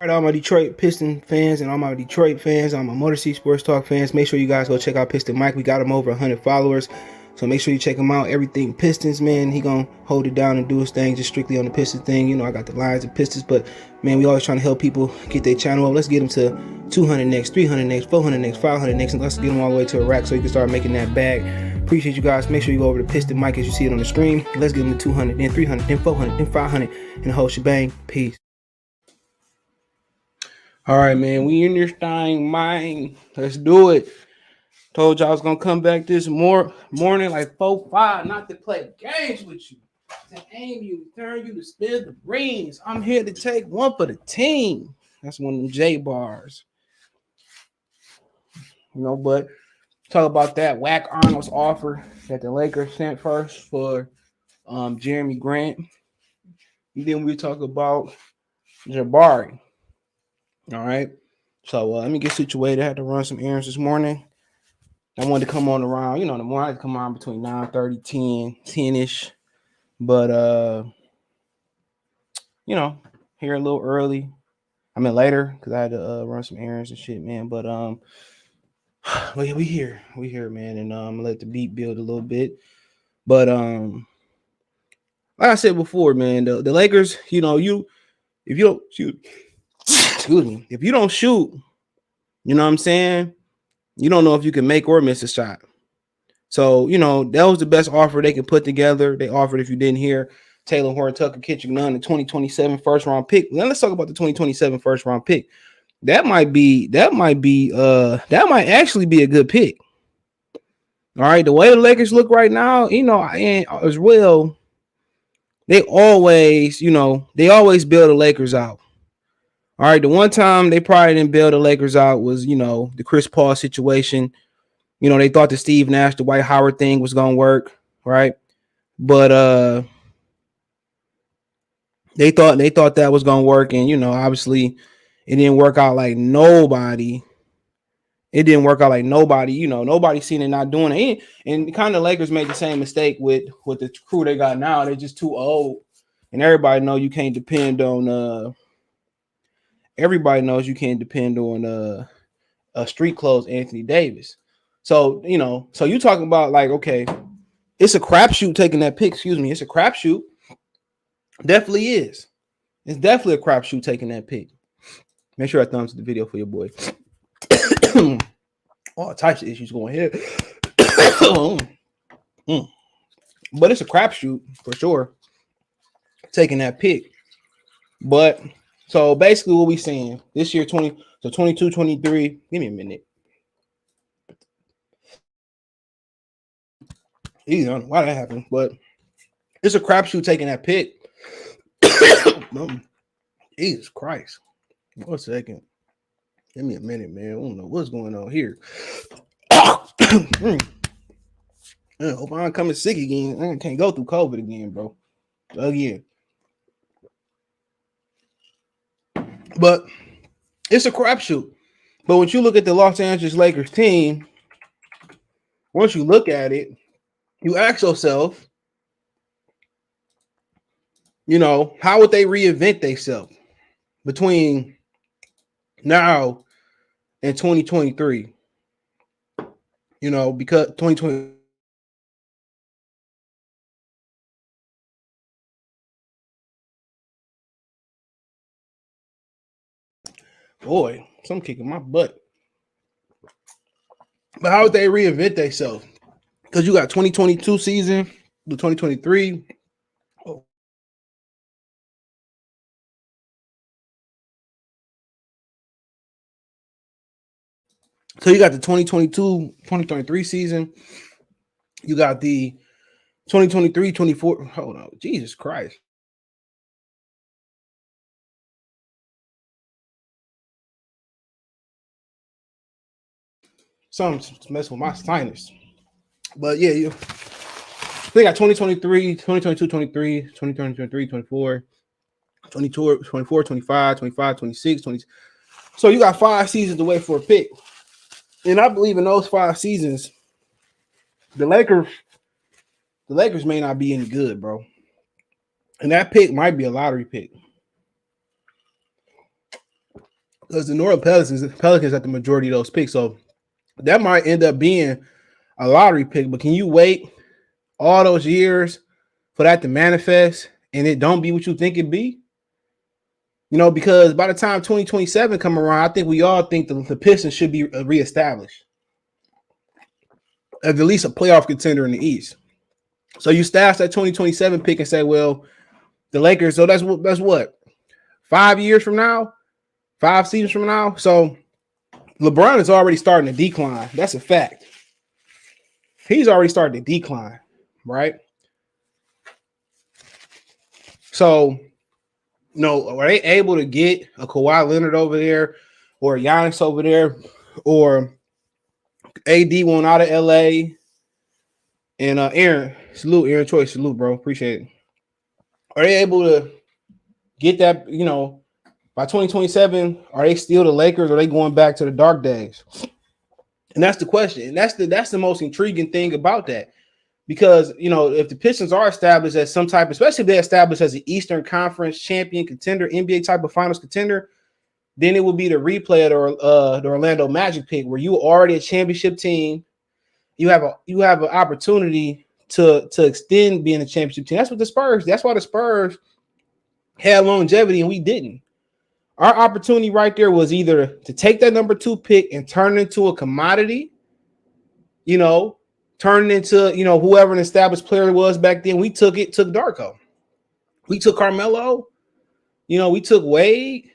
right, all my Detroit Piston fans and all my Detroit fans, all my Motor City Sports Talk fans, make sure you guys go check out Piston Mike. We got him over 100 followers, so make sure you check him out. Everything Pistons, man. He gonna hold it down and do his thing just strictly on the Pistons thing. You know, I got the Lions and Pistons, but man, we always trying to help people get their channel up. Let's get them to 200 next, 300 next, 400 next, 500 next, and let's get them all the way to a rack so you can start making that bag. Appreciate you guys. Make sure you go over to Piston Mike as you see it on the screen. Let's get them to 200, then 300, then 400, then 500, and the whole shebang. Peace. All right, man. We in this thing, man. Let's do it. Told y'all I was gonna come back this morning like 4-5, not to play games with you, to aim you, turn you, to spill the rings. I'm here to take one for the team. That's one of them J bars. You know, but talk about that Whack Arnold's offer that the Lakers sent first for Jerami Grant. And then we talk about Jabari. All right. So let me get situated. I had to run some errands this morning. I wanted to come on around, you know, the morning I had to come on between 9:30, 10-ish. But you know, here a little early. I mean later because I had to run some errands and shit, man. But well, yeah, we here, man, and I'm gonna let the beat build a little bit. But like I said before, man, the Lakers, you know, if you don't shoot, excuse me, if you don't shoot, you know what I'm saying? You don't know if you can make or miss a shot. So, you know, that was the best offer they could put together. They offered, if you didn't hear, Taylor Horton Tucker Kitchen Nunn, the 2027 first round pick. Now let's talk about the 2027 first round pick. That might actually be a good pick. All right. The way the Lakers look right now, you know, and as well, they always build the Lakers out. All right. The one time they probably didn't build the Lakers out was, you know, the Chris Paul situation. You know, they thought the Steve Nash, the Dwight Howard thing was going to work, right? But they thought that was going to work. And, you know, obviously it didn't work out like nobody. You know, nobody seen it not doing it. And kind of Lakers made the same mistake with the crew they got now. They're just too old. And everybody knows you can't depend on street clothes Anthony Davis. So, you know, so you talking about like, okay, it's a crapshoot taking that pick. Excuse me. It's a crapshoot. Definitely is. It's definitely a crapshoot taking that pick. Make sure I thumbs the video for your boy. All types of issues going here. But it's a crapshoot for sure. Taking that pick. But so basically what we saying this year, 22, 23. Give me a minute. I don't know why that happened, but it's a crapshoot taking that pick. Jesus Christ. 1 second. Give me a minute, man. I don't know what's going on here. I hope I'm coming sick again. I can't go through COVID again, bro. Again. But it's a crapshoot. But when you look at the Los Angeles Lakers team, once you look at it, you ask yourself, you know, how would they reinvent themselves between now and 2023? You know, because 2020. Boy, some kicking my butt. But how would they reinvent themselves? Because you got 2022 season, the 2023. Oh. So you got the 2022-2023 season. You got the 2023-24. Hold on. Jesus Christ. Something's messing with my sinus. But yeah, they got 2023, 2022, 23, 2023, 24, 22, 24, 25, 25, 26, 20. So you got 5 seasons to wait for a pick. And I believe in those 5 seasons, the Lakers may not be any good, bro. And that pick might be a lottery pick. because the New Orleans Pelicans got the majority of those picks. So that might end up being a lottery pick. But can you wait all those years for that to manifest and it don't be what you think it be? Because by the time 2027 come around, I think we all think the Pistons should be reestablished as at least a playoff contender in the East. So you stash that 2027 pick and say, well, the Lakers. So that's what 5 years from now, 5 seasons from now. So LeBron is already starting to decline. That's a fact. He's already starting to decline, right? So, are they able to get a Kawhi Leonard over there or a Giannis over there or AD one out of LA? And Aaron, Aaron Choice, salute, bro. Appreciate it. Are they able to get that, by 2027, are they still the Lakers or are they going back to the dark days? And that's the question. And that's the most intriguing thing about that. Because, if the Pistons are established as some type, especially if they're established as an Eastern Conference champion contender, NBA type of finals contender, then it would be the replay of the Orlando Magic pick where you already a championship team. You have an opportunity to extend being a championship team. That's why the Spurs had longevity and we didn't. Our opportunity right there was either to take that number 2 pick and turn it into a commodity, turn it into, whoever an established player was back then. We took Darko. We took Carmelo. We took Wade.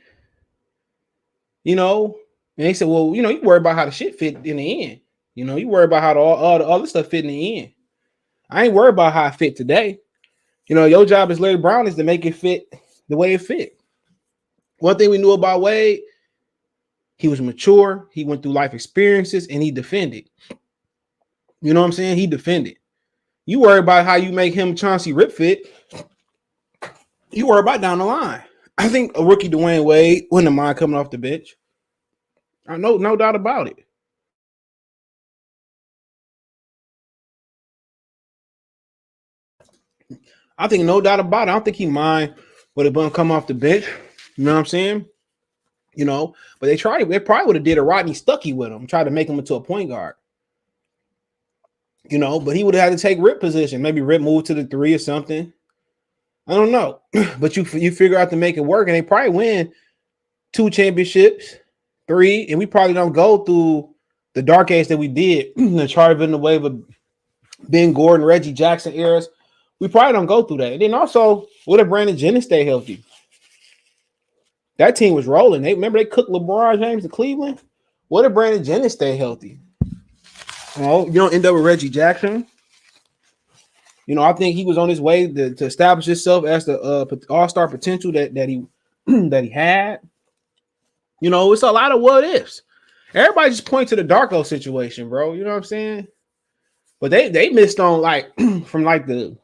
And they said, well, you worry about how the shit fit in the end. You worry about how all the other stuff fit in the end. I ain't worried about how it fit today. Your job as Larry Brown is to make it fit the way it fit. One thing we knew about Wade, he was mature. He went through life experiences and he defended. You know what I'm saying? He defended. You worry about how you make him Chauncey Rip fit. You worry about down the line. I think a rookie Dwayne Wade wouldn't mind coming off the bench. I know, no doubt about it. I think no doubt about it. I don't think he mind would have come off the bench. You know what I'm saying? But they tried. They probably would have did a Rodney Stuckey with him, tried to make him into a point guard. But he would have had to take Rip position. Maybe Rip moved to the 3 or something. I don't know. But you figure out to make it work, and they probably win 2 championships, 3, and we probably don't go through the dark age that we did, the Charlie Villanueva, Ben Gordon, Reggie Jackson eras. We probably don't go through that. And then also, what if Brandon Jennings stay healthy? That team was rolling. They cooked LeBron James to Cleveland. What if Brandon Jennings stay healthy? You don't end up with Reggie Jackson. I think he was on his way to establish himself as the all-star potential that he that he had. It's a lot of what ifs. Everybody just point to the Darko situation, bro. You know what I'm saying? But they missed on from the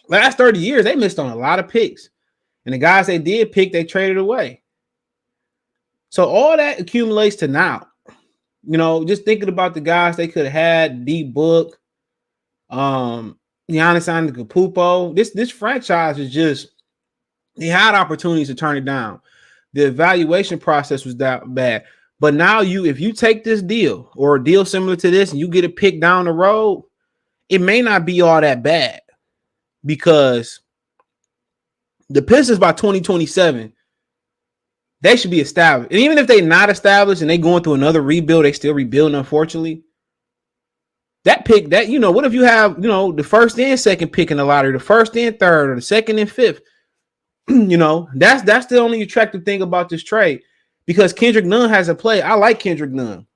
last 30 years, they missed on a lot of picks. And the guys they did pick, they traded away. So all that accumulates to now. Just thinking about the guys they could have had, D-Book, Giannis Antetokounmpo. This franchise is just, they had opportunities to turn it down. The evaluation process was that bad. But now if you take this deal or a deal similar to this and you get a pick down the road, it may not be all that bad because the Pistons by 2027, they should be established. And even if they're not established and they're going through another rebuild, they still rebuilding, unfortunately. That pick, what if you have, the first and second pick in the lottery, the first and third, or the second and fifth? That's the only attractive thing about this trade. Because Kendrick Nunn has a play. I like Kendrick Nunn.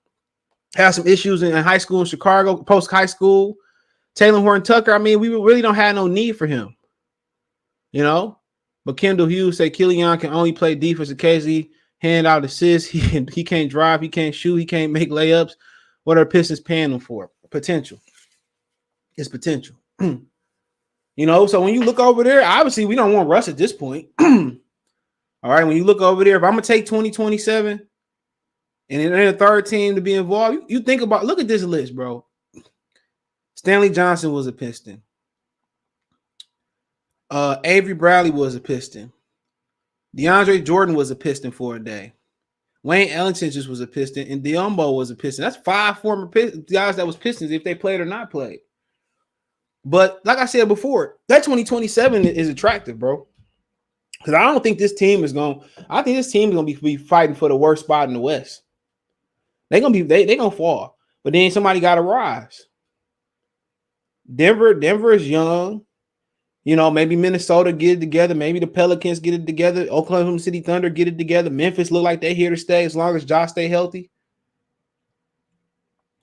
Has some issues in high school in Chicago, post high school. Taylor Horton Tucker, we really don't have no need for him. But Kendall Hughes said Killian can only play defense occasionally, hand out assists. He can't drive, he can't shoot, he can't make layups. What are Pistons paying him for? Potential. It's potential. So when you look over there, obviously we don't want Russ at this point. All right, when you look over there, if I'm going to take 2027 and then a third team to be involved, you think about, look at this list, bro. Stanley Johnson was a Piston. Avery Bradley was a Piston. DeAndre Jordan was a Piston for a day. Wayne Ellington just was a Piston, and Diombo was a Piston. That's 5 former guys that was Pistons if they played or not played. But like I said before, that 2027 is attractive, bro. Because I don't think this team is going. I think this team is going to be fighting for the worst spot in the West. They're gonna be they gonna fall, but then somebody got to rise. Denver is young. You know, maybe Minnesota get it together. Maybe the Pelicans get it together. Oklahoma City Thunder get it together. Memphis look like they're here to stay as long as Josh stay healthy.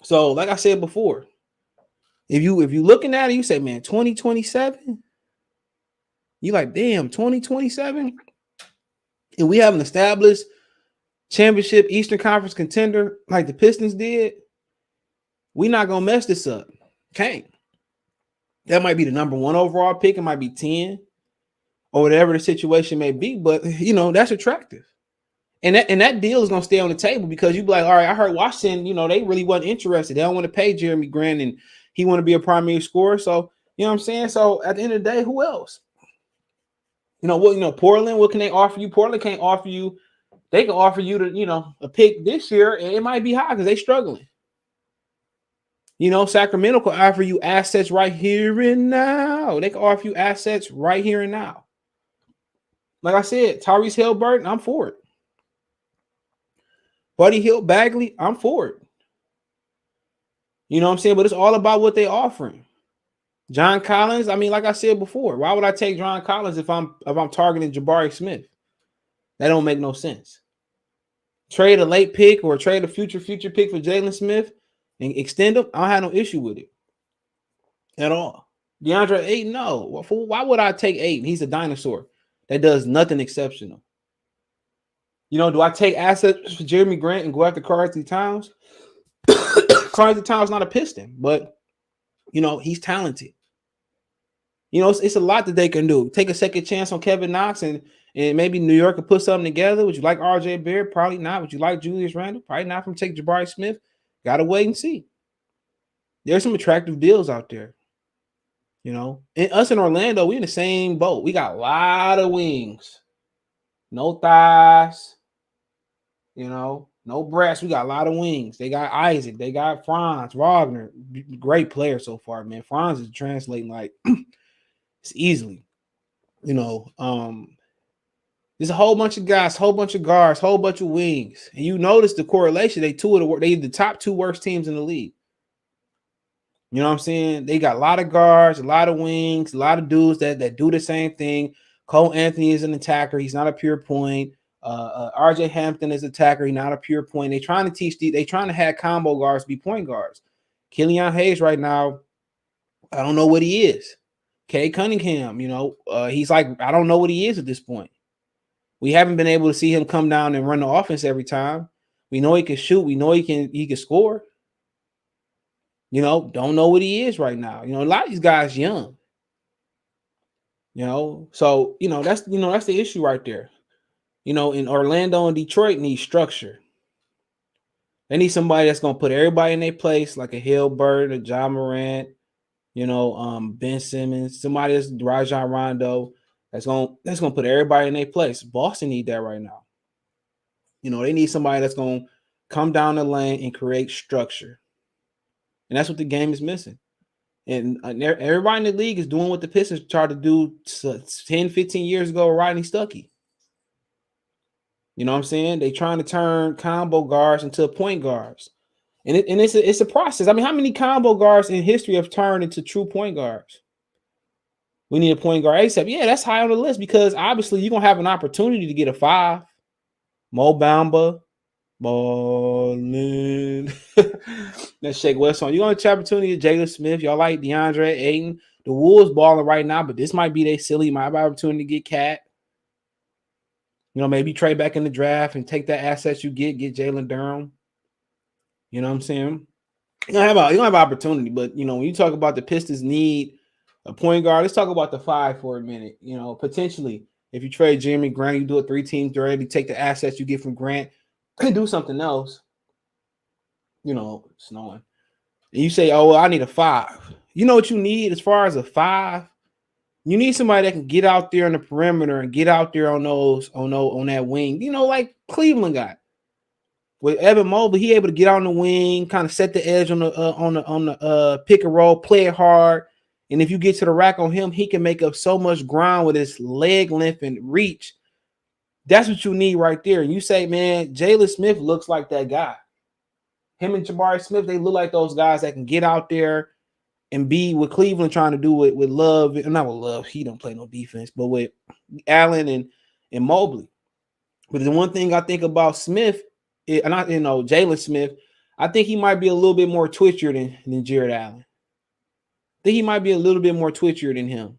So, like I said before, if you looking at it, you say, man, 2027. You like, damn, 2027, and we have an established championship Eastern Conference contender like the Pistons did. We not gonna mess this up. Can't. That might be the number 1 overall pick. It might be 10 or whatever the situation may be. But, you know, that's attractive. And that deal is going to stay on the table because you be like, all right, I heard Washington, you know, they really wasn't interested. They don't want to pay Jerami Grant and he want to be a primary scorer. So, you know what I'm saying? So at the end of the day, who else? You know, what, Portland, what can they offer you? Portland can't offer you. They can offer you a pick this year, and it might be high because they're struggling. You know, Sacramento can offer you assets right here and now. They can offer you assets right here and now. Like I said, Tyrese Haliburton, I'm for it. Buddy Hield Bagley, I'm for it. You know what I'm saying? But it's all about what they're offering. John Collins, I mean, like I said before, why would I take John Collins if I'm targeting Jabari Smith? That don't make no sense. Trade a late pick or trade a future pick for Jalen Smith and extend them, I don't have no issue with it at all. DeAndre Ayton, no. Why would I take Ayton? He's a dinosaur that does nothing exceptional. You know, do I take assets for Jerami Grant and go after Karl-Anthony Towns? Karl-Anthony Towns not a Piston, but, you know, he's talented. You know, it's a lot that they can do. Take a second chance on Kevin Knox and maybe New York could put something together. Would you like R.J. Barrett? Probably not. Would you like Julius Randle? Probably not. From take Jabari Smith. Got to wait and see. There's some attractive deals out there. You know, and us in Orlando, we in the same boat. We got a lot of wings. No thighs. You know, no breasts. We got a lot of wings. They got Isaac. They got Franz Wagner. Great player so far, man. Franz is translating like it's easily. You know, there's a whole bunch of guys, whole bunch of guards, whole bunch of wings. And you notice the correlation. They the top 2 worst teams in the league. You know what I'm saying? They got a lot of guards, a lot of wings, a lot of dudes that do the same thing. Cole Anthony is an attacker. He's not a pure point. RJ Hampton is an attacker. He's not a pure point. They're trying to they trying to have combo guards be point guards. Killian Hayes right now, I don't know what he is. Cade Cunningham, you know, he's like, I don't know what he is at this point. We haven't been able to see him come down and run the offense every time. We know he can shoot. We know he can score. You know, don't know what he is right now. You know, a lot of these guys young. You know, so that's the issue right there. You know, in Orlando and Detroit need structure. They need somebody that's gonna put everybody in their place, like a Haliburton, a John Morant, you know, Ben Simmons, somebody that's Rajon Rondo. That's gonna put everybody in their place. Boston need that right now. You know, they need somebody that's gonna come down the lane and create structure. And that's what the game is missing. And everybody in the league is doing what the Pistons tried to do 10, 15 years ago with Rodney Stuckey. You know what I'm saying? They trying to turn combo guards into point guards. And it's a process. I mean, how many combo guards in history have turned into true point guards? We need a point guard ASAP. Yeah, that's high on the list because obviously you're going to have an opportunity to get a 5. Mo Bamba, ballin'. Let's shake West on. You're going to have opportunity to Jalen Smith. Y'all like DeAndre Ayton. The Wolves balling right now, but this might be their silly. Might have opportunity to get Cat. You know, maybe trade back in the draft and take that assets you get Jalen Durham. You know what I'm saying? You don't have opportunity, but you know, when you talk about the Pistons need a point guard, let's talk about the 5 for a minute. You know, potentially, if you trade Jerami Grant, you do a 3-team trade, you take the assets you get from Grant and do something else. You know, snowing. And you say, oh, well, I need a 5. You know what you need as far as a 5? You need somebody that can get out there on the perimeter and get out there on that wing, you know, like Cleveland got. With Evan Mobley, he able to get on the wing, kind of set the edge on the pick and roll, play it hard. And if you get to the rack on him, he can make up so much ground with his leg length and reach. That's what you need right there. And you say, man, Jalen Smith looks like that guy. Him and Jabari Smith, they look like those guys that can get out there and be what Cleveland trying to do with Love. Not with Love. He don't play no defense, but with Allen and Mobley. But the one thing I think about Smith, and I Jalen Smith, I think he might be a little bit more twitchier than Jared Allen. I think he might be a little bit more twitchier than him.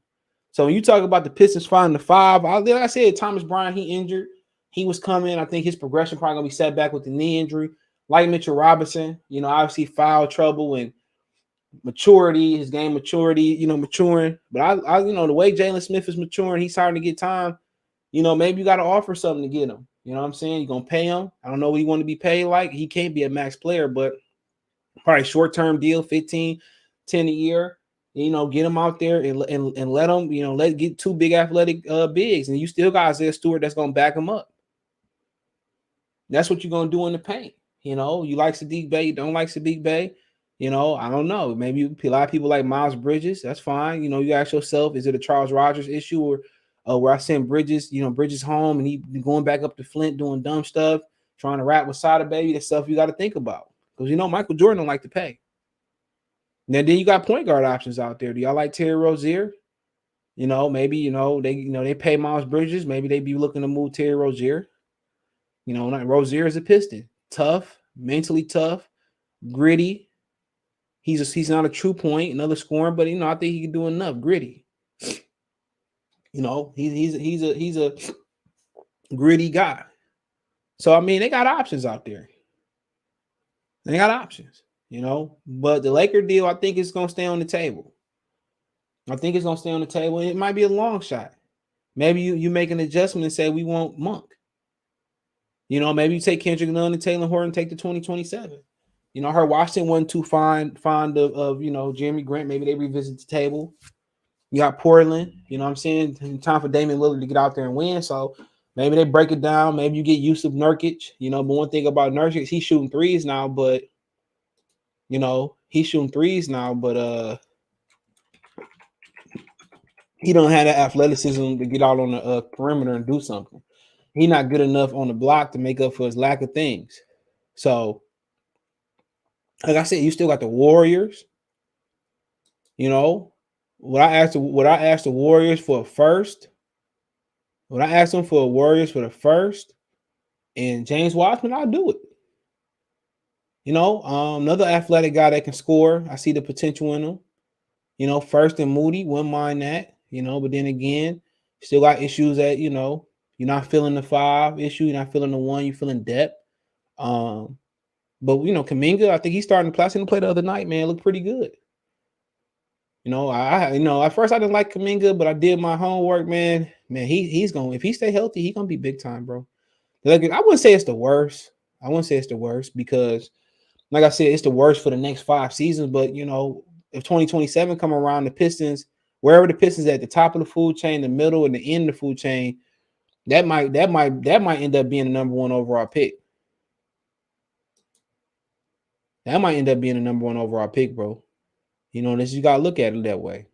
So when you talk about the Pistons finding the 5, like I said, Thomas Bryant, he injured. He was coming. I think his progression probably going to be set back with the knee injury. Like Mitchell Robinson, obviously foul trouble and maturity, his game maturity, maturing. But I the way Jalen Smith is maturing, he's starting to get time. Maybe you got to offer something to get him. You know what I'm saying? You're going to pay him. I don't know what you want to be paid like. He can't be a max player, but probably short-term deal, 15, 10 a year. Get him out there and let him, get 2 big athletic bigs. And you still got Isaiah Stewart that's going to back him up. That's what you're going to do in the paint. You like Sadiq Bey, you don't like Sadiq Bey. I don't know. Maybe a lot of people like Miles Bridges. That's fine. You ask yourself, is it a Charles Rogers issue or where I send Bridges, Bridges home and he going back up to Flint doing dumb stuff, trying to rap with Sada Baby? That's stuff you got to think about. Because, Michael Jordan don't like to pay. Now, then you got point guard options out there. Do y'all like Terry Rozier? Maybe, they pay Miles Bridges. Maybe they be looking to move Terry Rozier. Rozier is a Piston. Tough, mentally tough, gritty. He's not a true point, another scorer, but I think he can do enough. Gritty. He's a gritty guy. So they got options out there. They got options, But the Laker deal, I think it's gonna stay on the table. It might be a long shot. Maybe you make an adjustment and say we want Monk. Maybe you take Kendrick Nunn and Taylor Horton, take the 2027. I heard Washington wasn't too fond of Jeremy Grant. Maybe they revisit the table. You got Portland, what I'm saying? Time for Damian Lillard to get out there and win. So maybe they break it down. Maybe you get Yusuf Nurkic. But one thing about Nurkic, he's shooting threes now, but he don't have the athleticism to get out on the perimeter and do something. He's not good enough on the block to make up for his lack of things. So, like I said, you still got the Warriors. Would I ask the Warriors for a first? Would I ask them for a Warriors for the first? And James Wiseman, I'll do it. Another athletic guy that can score. I see the potential in him. First and Moody, wouldn't mind that. But then again, still got issues that, you're not feeling the 5 issue, you're not feeling the 1, you're feeling depth. But Kuminga, I think he's starting to play the other night, man. Looked pretty good. At first I didn't like Kuminga, but I did my homework, man. Man, he's going, if he stay healthy, he's gonna be big time, bro. Like, I wouldn't say it's the worst. Because, like I said, it's the worst for the next 5 seasons. But if 2027 come around, the Pistons, wherever the Pistons at the top of the food chain, the middle, and the end of the food chain, that might end up being the number 1 overall pick. That might end up being the number 1 overall pick, bro. This, you gotta look at it that way.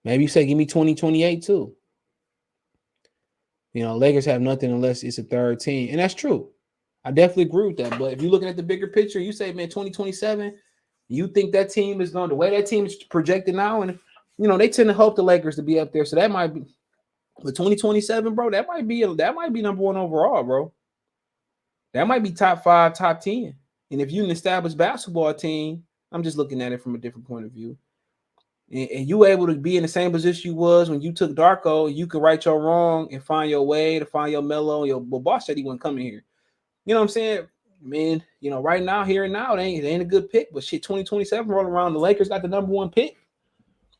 Maybe you say, give me 2028 too. Lakers have nothing unless it's a third team. And that's true. I definitely agree with that. But if you're looking at the bigger picture, you say, man, 2027, you think that team is going the way that team is projected now. And, they tend to hope the Lakers to be up there. So that might be, but 2027, bro, that might be number 1 overall, bro. That might be top 5, top 10. And if you're an established basketball team, I'm just looking at it from a different point of view. And you able to be in the same position you was when you took Darko, you can right your wrong and find your way to find your mellow. Your boss said he wasn't coming here. You know what I'm saying? Man, right now, here and now, it ain't a good pick. But shit, 2027 rolling around, the Lakers got the number 1 pick.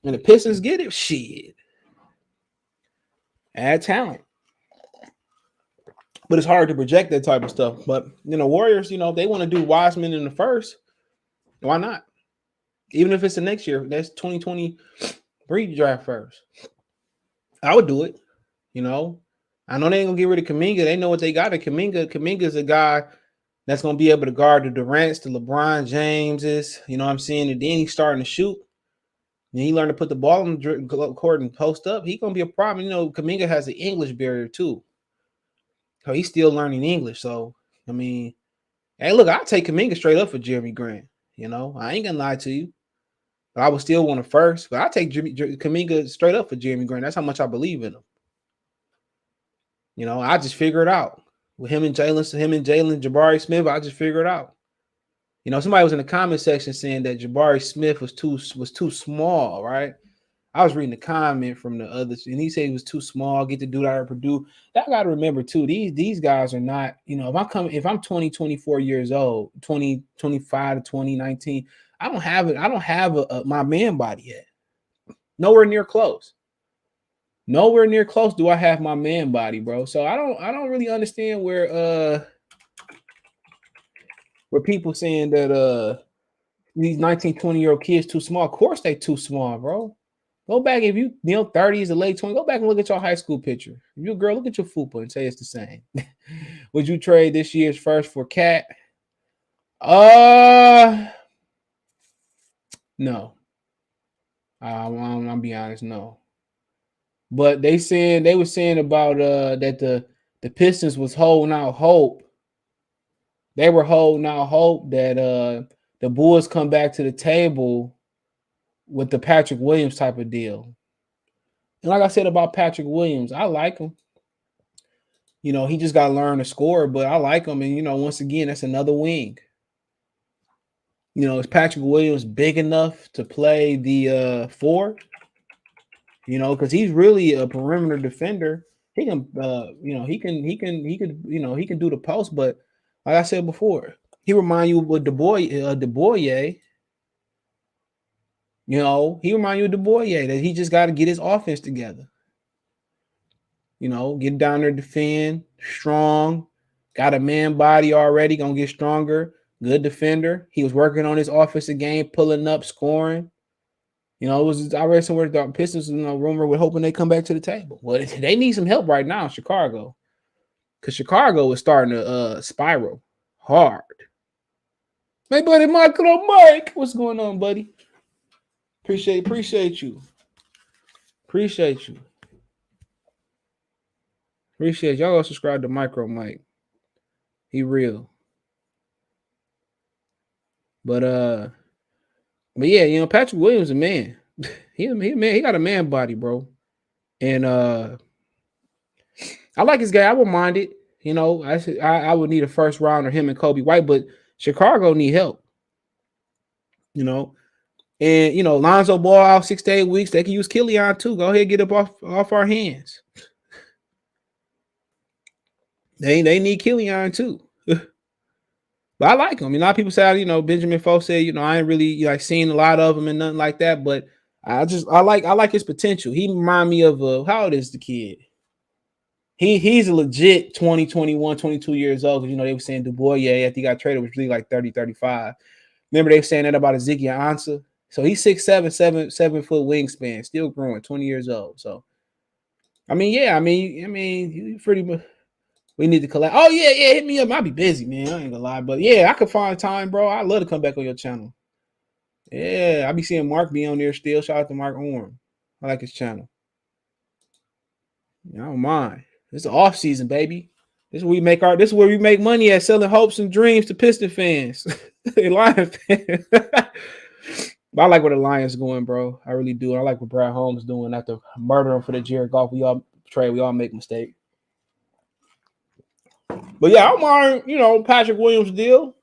And the Pistons get it. Shit. Add talent. But it's hard to project that type of stuff. But, Warriors, if they want to do Wiseman in the first, why not? Even if it's the next year, that's 2023 draft first. I would do it, I know they ain't gonna get rid of Kuminga. They know what they got. Kuminga's a guy that's gonna be able to guard the Durant's, the LeBron Jameses. You know what I'm saying? And then he's starting to shoot. And he learned to put the ball on the court and post up. He's gonna be a problem. You know, Kuminga has the English barrier too. So he's still learning English. So I mean, hey, look, I'll take Kuminga straight up for Jeremy Grant. You know, I ain't gonna lie to you. I would still want him first, but I take Kuminga straight up for Jeremy Grant. That's how much I believe in him. You know, I just figure it out with him and Jalen, Jabari Smith. I just figure it out. You know, somebody was in the comment section saying that Jabari Smith was too small, right? I was reading the comment from the others, and he said he was too small. Get the dude out of Purdue. That I got to remember too. These guys are not. You know, if I'm 20, 24 years old, 20, 25 to 2019, I don't have it. I don't have my man body yet. Nowhere near close. Nowhere near close do I have my man body, bro. So I don't really understand where people saying that these 19, 20-year-old kids too small. Of course they too small, bro. Go back if you 30s or late 20s, go back and look at your high school picture. If you're a girl, look at your fupa and say it's the same. Would you trade this year's first for Cat? No. I'll be honest, no. But they were saying about that the Pistons was holding out hope. They were holding out hope that the Bulls come back to the table with the Patrick Williams type of deal. And like I said about Patrick Williams, I like him. You know, he just got to learn to score, but I like him. And, you know, once again, that's another wing. You know, is Patrick Williams big enough to play the 4? You know, because he's really a perimeter defender. He can, you know, he can do the post. But like I said before, he remind you with DeBoyer. You know, he remind you of DeBoyer that he just got to get his offense together. You know, get down there, defend, strong, got a man body already, gonna get stronger. Good defender. He was working on his offensive game, pulling up, scoring. You know, I read somewhere the Pistons, rumor with hoping they come back to the table. Well, they need some help right now in Chicago, because Chicago is starting to spiral hard. Hey, buddy, Mike, what's going on, buddy? Appreciate you. Appreciate y'all. Go subscribe to Micro Mike. He real. But yeah, you know, Patrick Williams a man. He man. He got a man body, bro. And I like his guy. I wouldn't mind it. You know, I would need a first round or him and Kobe White, but Chicago need help. You know, and you know, Lonzo Ball out 6 to 8 weeks. They can use Killian too. Go ahead and get up off our hands. They need Killian too. But I like him. A lot of people say, you know, Benjamin Foe said, you know, I ain't really like seeing a lot of him and nothing like that. But I like his potential. He remind me of how old is the kid? He's a legit 20, 21, 22 years old. You know, they were saying DuBois after he got traded was really like 30, 35. Remember they were saying that about Ezekiel Ansah? So he's 6'7", 7-foot wingspan, still growing, 20 years old. So I mean, yeah, I mean, pretty much. We need to collect. Oh, yeah, hit me up. I'll be busy, man. I ain't gonna lie. But yeah, I could find time, bro. I'd love to come back on your channel. Yeah, I be seeing Mark be on there still. Shout out to Mark Orm. I like his channel. I don't mind. It's the off season, baby. This is where we make money at, selling hopes and dreams to Piston fans. Lion fans. But I like where the Lions going, bro. I really do. I like what Brad Holmes doing after murdering for the Jared Goff. We all make mistakes. But yeah, I don't mind, you know, Patrick Williams deal.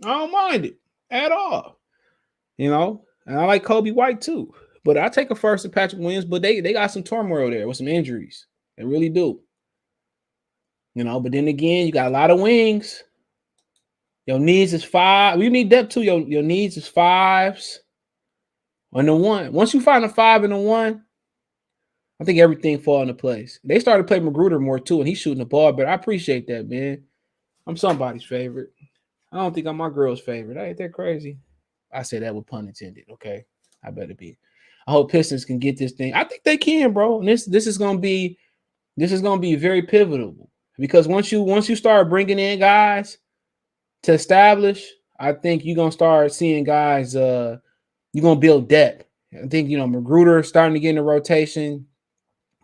I don't mind it at all. You know, and I like Kobe White too. But I take a first to Patrick Williams, but they got some turmoil there with some injuries. They really do. You know, but then again, you got a lot of wings. Your needs is 5. You need depth too. Your needs is 5s. On the 1. Once you find a 5 and a 1, I think everything fall into place. They started playing Magruder more too, and he's shooting the ball, but I appreciate that, man. I'm somebody's favorite. I don't think I'm my girl's favorite. Ain't that crazy? I say that with pun intended, okay? I better be. I hope Pistons can get this thing. I think they can, bro. And this is gonna be This is going to be very pivotal because once you start bringing in guys to establish, I think you're going to start seeing guys. You're going to build depth. I think Magruder starting to get in the rotation.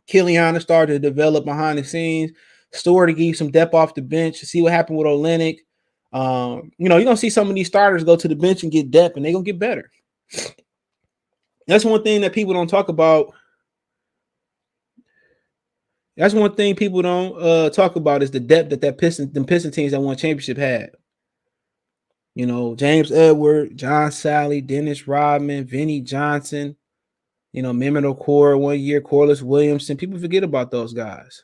Killian is starting to develop behind the scenes. Stewart to give you some depth off the bench. See what happened with Olynyk. You're gonna see some of these starters go to the bench and get depth, and they're gonna get better. That's one thing that people don't talk about. That's one thing people don't talk about is the depth that Piston teams that won championship had. James Edward, John Sally, Dennis Rodman, Vinnie Johnson, Mehmet Okur 1 year, Corliss Williamson. People forget about those guys.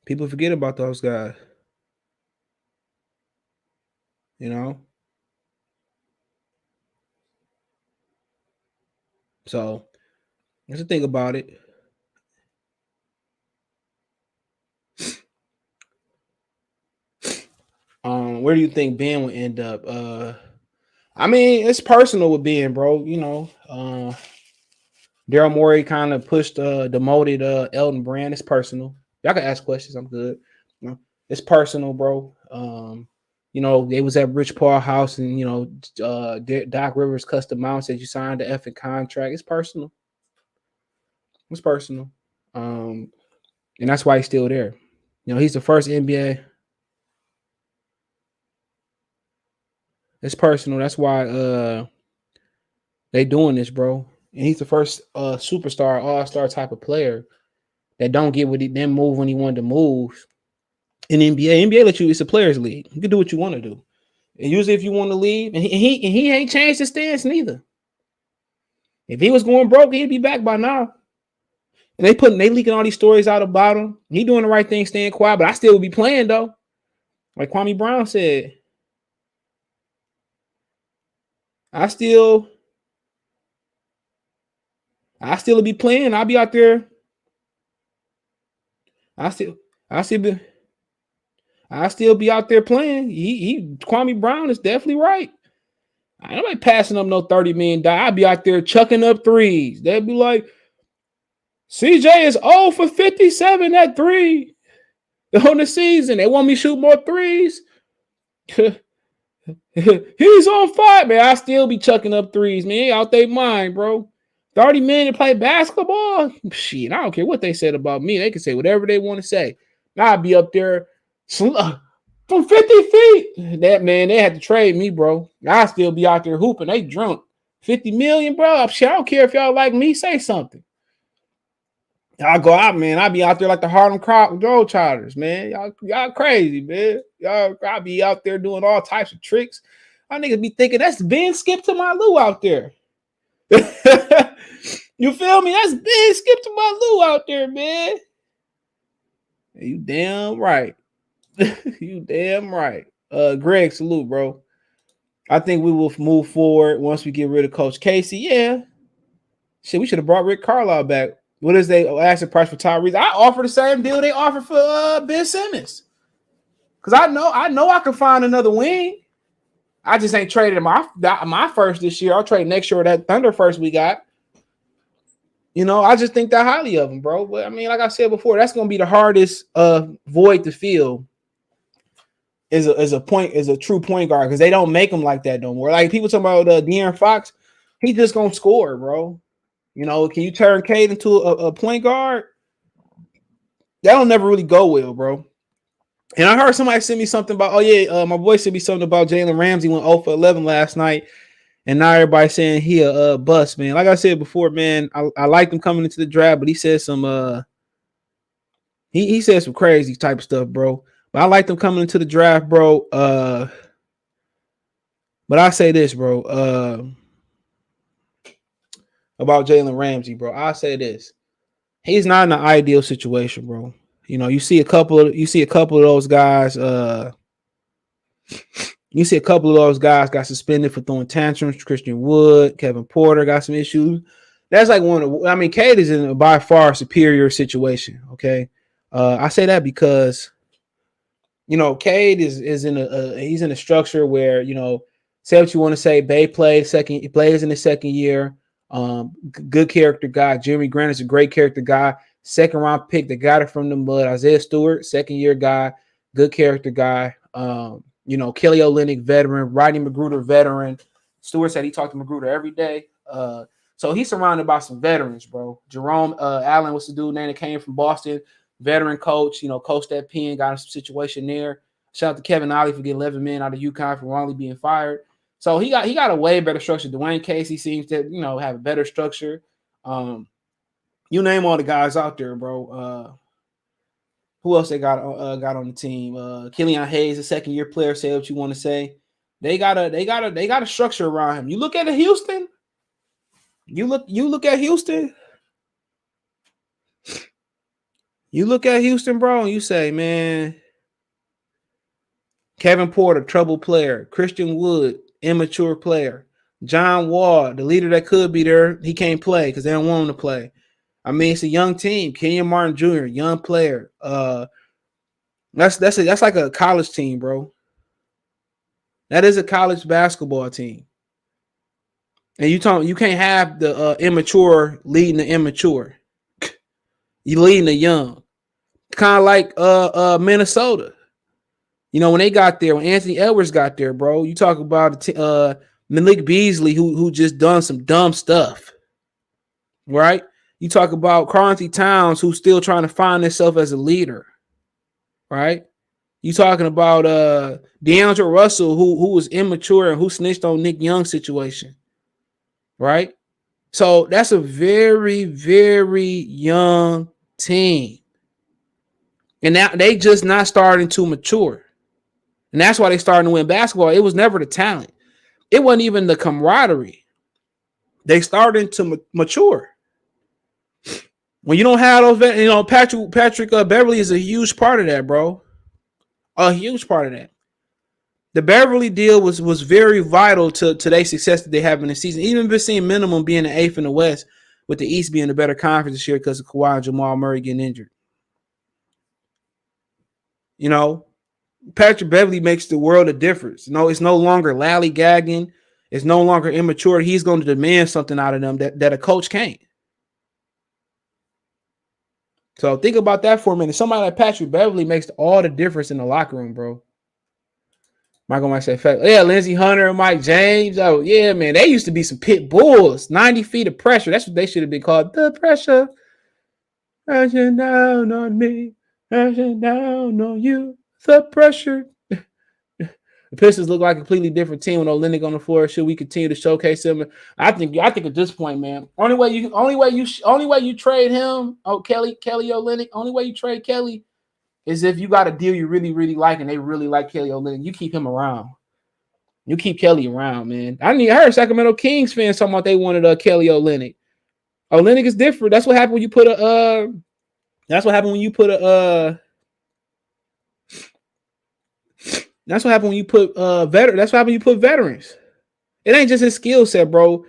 People forget about those guys. So that's the thing about it. Where do you think Ben would end up? I mean, it's personal with Ben, bro. Daryl Morey kind of demoted Elton Brand. It's personal. Y'all can ask questions. I'm good. It's personal, bro. They was at Rich Paul house and Doc Rivers custom mount said you signed the effing contract. It's personal. It's personal. And that's why he's still there. He's the first NBA. It's personal. That's why they doing this, bro. And he's the first superstar, all-star type of player that don't get what he then move when he wanted to move. In NBA, let you, it's a players league. You can do what you want to do. And usually if you want to leave, and he ain't changed his stance neither. If he was going broke, he'd be back by now. And they leaking all these stories out about him. He doing the right thing, staying quiet, but I still would be playing though. Like Kwame Brown said. I still would be playing. I'll be out there. I still be out there playing. Kwame Brown is definitely right. I ain't nobody passing up no $30 million. I'll be out there chucking up threes. They'll be like, CJ is 0 for 57 at 3 on the season. They want me to shoot more threes. He's on fire, man. I still be chucking up threes, man. Out their mind, bro. 30 minutes to play basketball? Shit, I don't care what they said about me. They can say whatever they want to say. I'll be up there from 50 feet. That man, they had to trade me, bro. I still be out there hooping. They drunk. 50 million, bro. Shit, I don't care if y'all like me. Say something. Y'all go out, man. I be out there like the Harlem Globetrotters, man. Y'all crazy, man. I be out there doing all types of tricks. I niggas be thinking that's Ben Skip to my Lou out there. You feel me? That's Ben Skip to my Lou out there, man. You damn right. You damn right. Greg, salute, bro. I think we will move forward once we get rid of Coach Casey. Yeah. Shit, we should have brought Rick Carlisle back. What is they asking price for Tyrese? I offer the same deal they offer for Ben Simmons. Because I know I can find another wing. I just ain't traded my first this year. I'll trade next year that Thunder first we got. I just think that highly of him, bro. But I mean, like I said before, that's gonna be the hardest void to fill is a true point guard because they don't make them like that no more. Like people talking about De'Aaron Fox, he just gonna score, bro. Can you turn Cade into a point guard? That'll never really go well, bro. And I heard somebody send me something about, my boy sent me something about Jalen Ramsey went 0 for 11 last night. And now everybody's saying he a bust, man. Like I said before, man, I liked him coming into the draft, but he said some he said some crazy type of stuff, bro. But I liked him coming into the draft, bro. But I say this, bro. About Jalen Ramsey, bro. I say this. He's not in an ideal situation, bro. You see a couple of those guys. You see a couple of those guys got suspended for throwing tantrums. Christian Wood, Kevin Porter got some issues. That's like Cade is in a by far superior situation. Okay. I say that because Cade is in he's in a structure where, say what you want to say. Bay plays in the second year. Good character guy. Jerami Grant is a great character guy. Second round pick that got it from the mud. Isaiah Stewart, second year guy, good character guy. Kelly Olynyk, veteran. Rodney Magruder, veteran. Stewart said he talked to Magruder every day. So he's surrounded by some veterans, bro. Jerome Allen, what's the dude name that came from Boston? Veteran coach, coached that Penn, got a situation there. Shout out to Kevin Ollie for getting 11 men out of UConn for wrongly being fired. So he got a way better structure. Dwayne Casey seems to, have a better structure. You name all the guys out there, bro. Who else they got on the team? Killian Hayes, a second year player. Say what you want to say. They got a structure around him. You look at Houston. You look at Houston. You look at Houston, bro, and you say, man, Kevin Porter, trouble player. Christian Wood, immature player. John Wall, the leader that could be there, he can't play because they don't want him to play. I mean, it's a young team. Kenyon Martin Jr., young player. That's like a college team, bro. That is a college basketball team. And you can't have the immature leading the immature. You leading the young. Kind of like Minnesota. When they got there, when Anthony Edwards got there, bro, you talk about Malik Beasley, who just done some dumb stuff, right? You talk about Karl-Anthony Towns, who's still trying to find himself as a leader, right? You talking about D'Angelo Russell, who was immature and who snitched on Nick Young's situation, right? So that's a very, very young team. And now they just not starting to mature. And that's why they starting to win basketball. It was never the talent. It wasn't even the camaraderie. They started to mature. When you don't have those, Patrick Beverly is a huge part of that, bro. A huge part of that. The Beverly deal was very vital to today's success that they have in the season. Even been seeing minimum being the 8th in the West, with the East being the better conference this year because of Kawhi and Jamal Murray getting injured. Patrick Beverly makes the world a difference. It's no longer lollygagging. It's no longer immature. He's going to demand something out of them that a coach can't. So think about that for a minute. Somebody like Patrick Beverly makes all the difference in the locker room, bro. Michael might say, yeah, Lindsey Hunter and Mike James. Oh, yeah, man. They used to be some pit bulls. 90 feet of pressure. That's what they should have been called. The pressure. Crashing down on me. Crashing down on you. The pressure. The Pistons look like a completely different team with Olynyk on the floor. Should we continue to showcase him? I think at this point, man, only way you trade him, Kelly Olynyk, only way you trade Kelly is if you got a deal you really, really like and they really like Kelly Olynyk. You keep him around. You keep Kelly around, man. I heard Sacramento Kings fans talking about they wanted Kelly Olynyk. Olynyk is different. That's what happened when you put That's what happened when you put That's what happened when you put That's what happened when you put veterans. It ain't just his skill set, bro.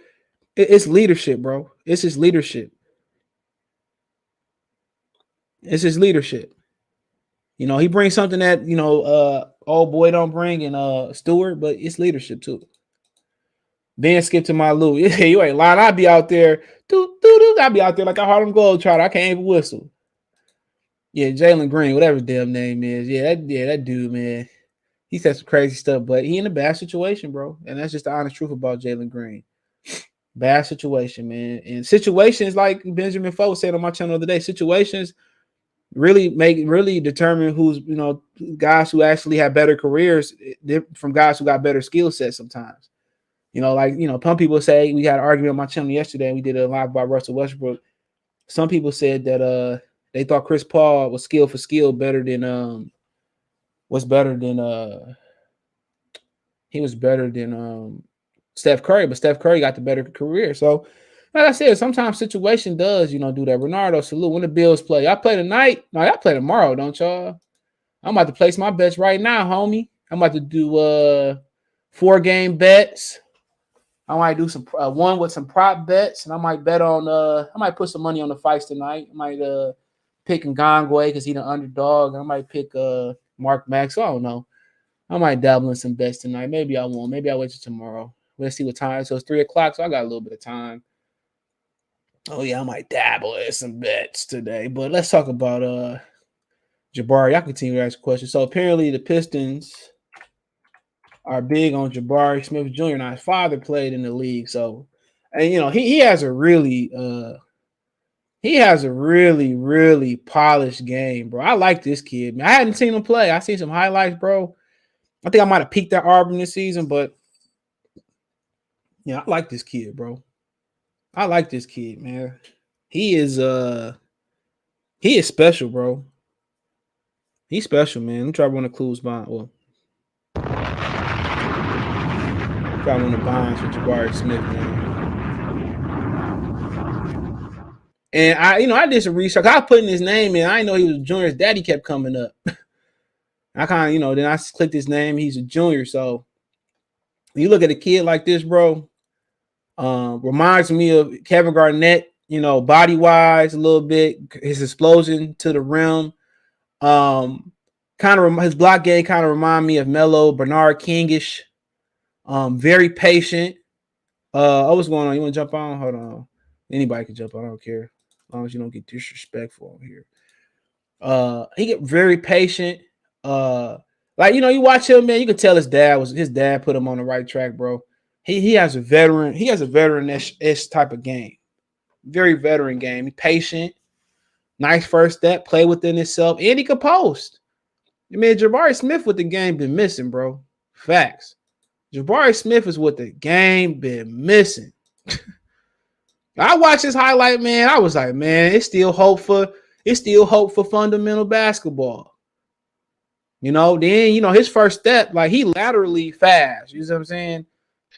It's leadership, bro. It's his leadership. It's his leadership. He brings something that old boy don't bring in Stewart, but it's leadership too. Ben skip to my Lou. Yeah, you ain't lying. I'd be out there. I'd be out there like a Harlem Globetrotter. I can't even whistle. Yeah, Jalen Green, whatever his damn name is. Yeah, that dude, man. He said some crazy stuff, but he in a bad situation, bro. And that's just the honest truth about Jalen Green. Bad situation, man. And situations, like Benjamin Fox said on my channel the other day, situations really determine who's, guys who actually have better careers from guys who got better skill sets sometimes. Some people say, we had an argument on my channel yesterday, and we did a live about Russell Westbrook. Some people said that they thought Chris Paul was skill for skill better than he was better than Steph Curry, but Steph Curry got the better career. So, like I said, sometimes situation does, do that. Bernardo, salute. When the Bills play, y'all play tonight? No, y'all play tomorrow, don't y'all? I'm about to place my bets right now, homie. I'm about to do 4-game bets. I might do some one with some prop bets, and I might bet on I might put some money on the fights tonight. I might pick Ngongwe because he's the underdog. I might pick Mark Max. I don't know. I might dabble in some bets tonight. Maybe I won't. Maybe I'll wait till tomorrow. Let's see what time. So it's 3:00, so I got a little bit of time. Oh yeah, I might dabble in some bets today. But let's talk about Jabari. Y'all continue to ask questions. So apparently the Pistons are big on Jabari Smith Jr. Now his father played in the league, so and he has a really really polished game, bro. I like this kid, man. I hadn't seen him play. I seen some highlights, bro. I think I might have peaked at Auburn this season, but yeah, I like this kid, bro. I like this kid, man. He is special, bro. He's special, man. Let me try one of Clues bond. Well, try one of the bonds for Jabari Smith, man. And I did some research. I put in his name in. I didn't know he was a junior. His daddy kept coming up. I kind of, then I clicked his name. He's a junior. So you look at a kid like this, bro. Reminds me of Kevin Garnett, body wise a little bit. His explosion to the rim. His block game kind of remind me of Melo, Bernard Kingish. Very patient. What's going on? You want to jump on? Hold on. Anybody can jump on. I don't care. As long as you don't get disrespectful here. He get very patient. You watch him, man. You could tell his dad put him on the right track, bro. He has a veteran-ish type of game. Very veteran game. He patient, nice first step, play within himself, and he can post. I mean, Jabari Smith with the game been missing, bro. Facts. Jabari Smith is what the game been missing. I watched his highlight, man. I was like, man, it's still hope for fundamental basketball. Then his first step, like he laterally fast. You know what I'm saying?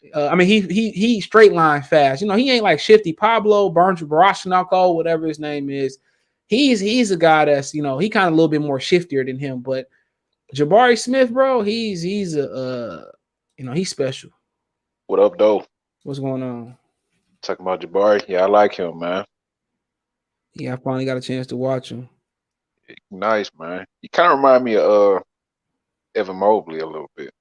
He straight line fast. He ain't like Shifty Pablo, Burns Barashnako, whatever his name is. He's a guy that's he kind of a little bit more shiftier than him. But Jabari Smith, bro, he's he's special. What up, though? What's going on? Talking about Jabari. Yeah, I like him, man. Yeah, I finally got a chance to watch him. Nice, man. He kind of remind me of Evan Mobley a little bit.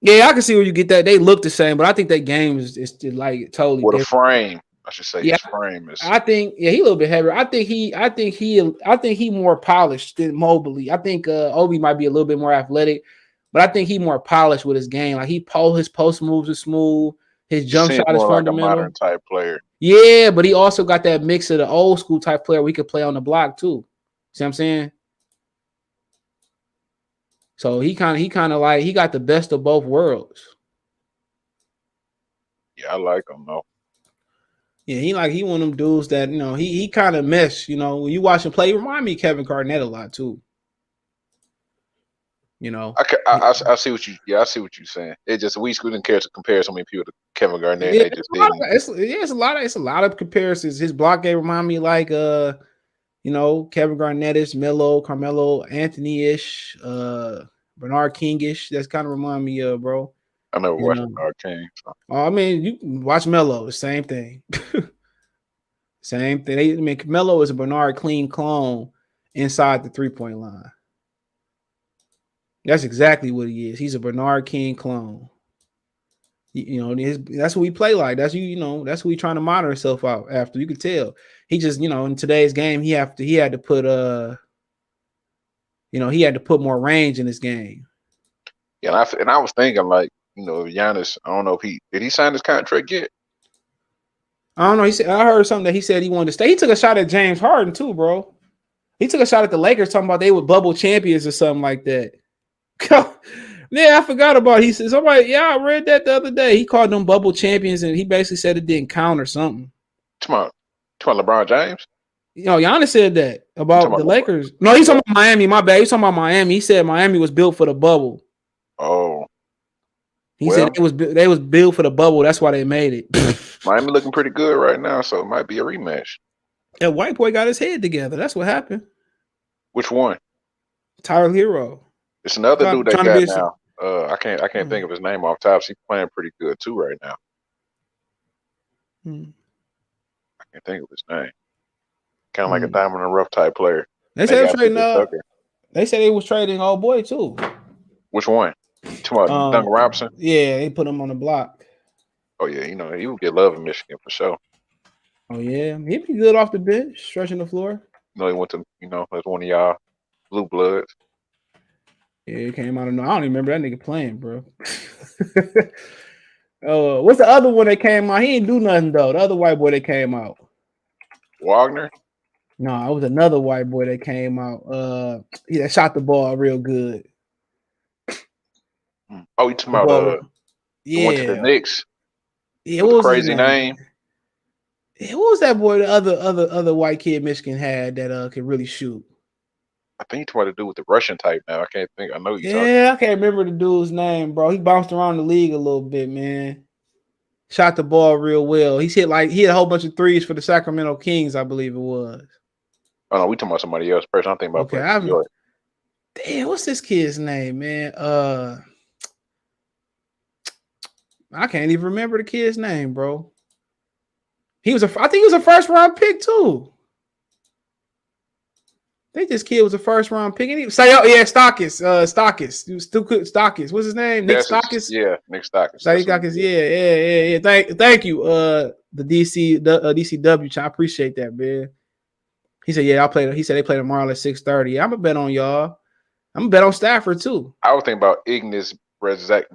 Yeah, I can see where you get that. They look the same, but I think that game is like totally With a different. frame, I should say. Yeah, His frame is. I think he a little bit heavier. I think he more polished than Mobley. I think Obi might be a little bit more athletic, but I think he more polished with his game. Like his post moves are smooth. His He jump seems shot is more like a fundamental. modern type player. Yeah, but he also got that mix of the old school type player we could play on the block too. See what I'm saying? So he kind of like he got the best of both worlds. Yeah, I like him though. Yeah, he one of them dudes that he kind of mesh. When you watch him play, he remind me of Kevin Garnett a lot too. I see what I see what you're saying. It just we couldn't care to compare so many people to Kevin Garnett. Yeah, They just didn't. It's a lot of comparisons. His block game remind me like Kevin Garnett-ish, Melo, Carmelo Anthony-ish, Bernard King-ish. That's kind of remind me of, bro. I never watched Bernard King. So. You can watch Melo, the same thing. Same thing. Melo is a Bernard clean clone inside the 3-point line. That's exactly what he is. He's a Bernard King clone. That's what we play like. That's that's who he trying to model himself out after. You can tell. He just, in today's game, he had to put he had to put more range in his game. Yeah, and I was thinking like, Giannis, I don't know if did he sign his contract yet? I don't know. He said I heard something that he said he wanted to stay. He took a shot at James Harden too, bro. He took a shot at the Lakers talking about they were bubble champions or something like that. Yeah, I forgot about it. He said somebody. Yeah, I read that the other day. He called them bubble champions, and he basically said it didn't count or something. Come on, LeBron James. Giannis said that about the Lakers. No, he's talking about Miami. My bad. He's talking about Miami. He said Miami was built for the bubble. Oh, he said they was built for the bubble. That's why they made it. Miami looking pretty good right now, so it might be a rematch. That white boy got his head together. That's what happened. Which one? Tyler Hero. It's another dude they got now. I can't think of his name off top. He's playing pretty good too right now. I can't think of his name. Kind of like a diamond in the rough type player. They said trading They said they was trading old boy too. Which one? Talking about Duncan Robinson? Yeah, they put him on the block. Oh yeah, he would get love in Michigan for sure. Oh yeah, he'd be good off the bench, stretching the floor. He went to as one of y'all blue bloods. Yeah, he came out of no. I don't even remember that nigga playing, bro. What's the other one that came out? He didn't do nothing though. The other white boy that came out. Wagner? No, it was another white boy that came out. He that shot the ball real good. Oh, you talking about went to the Knicks? Yeah, what was crazy his name? Yeah, what was that boy? The other white kid Michigan had that could really shoot. I think he's trying to do with the Russian type now. I can't think. I know you. Yeah, I can't remember the dude's name, bro. He bounced around the league a little bit, man. Shot the ball real well. He hit a whole bunch of threes for the Sacramento Kings, I believe it was. Oh no, we talking about somebody else. Person, I'm thinking about New York. Damn, what's this kid's name, man? I can't even remember the kid's name, bro. I think he was a first round pick too. I think this kid was a first round pick. Stockis. Stockis. He was still good. Stockis. What's his name? Nick Stockis? Yeah, Nick Stockis. Nick Stockis. Yeah. Thank you. The DCW. I appreciate that, man. He said, "Yeah, I'll play." He said they play tomorrow at 6:30. I'm gonna bet on y'all. I'm gonna bet on Stafford too. I was thinking about Ignis Brezak.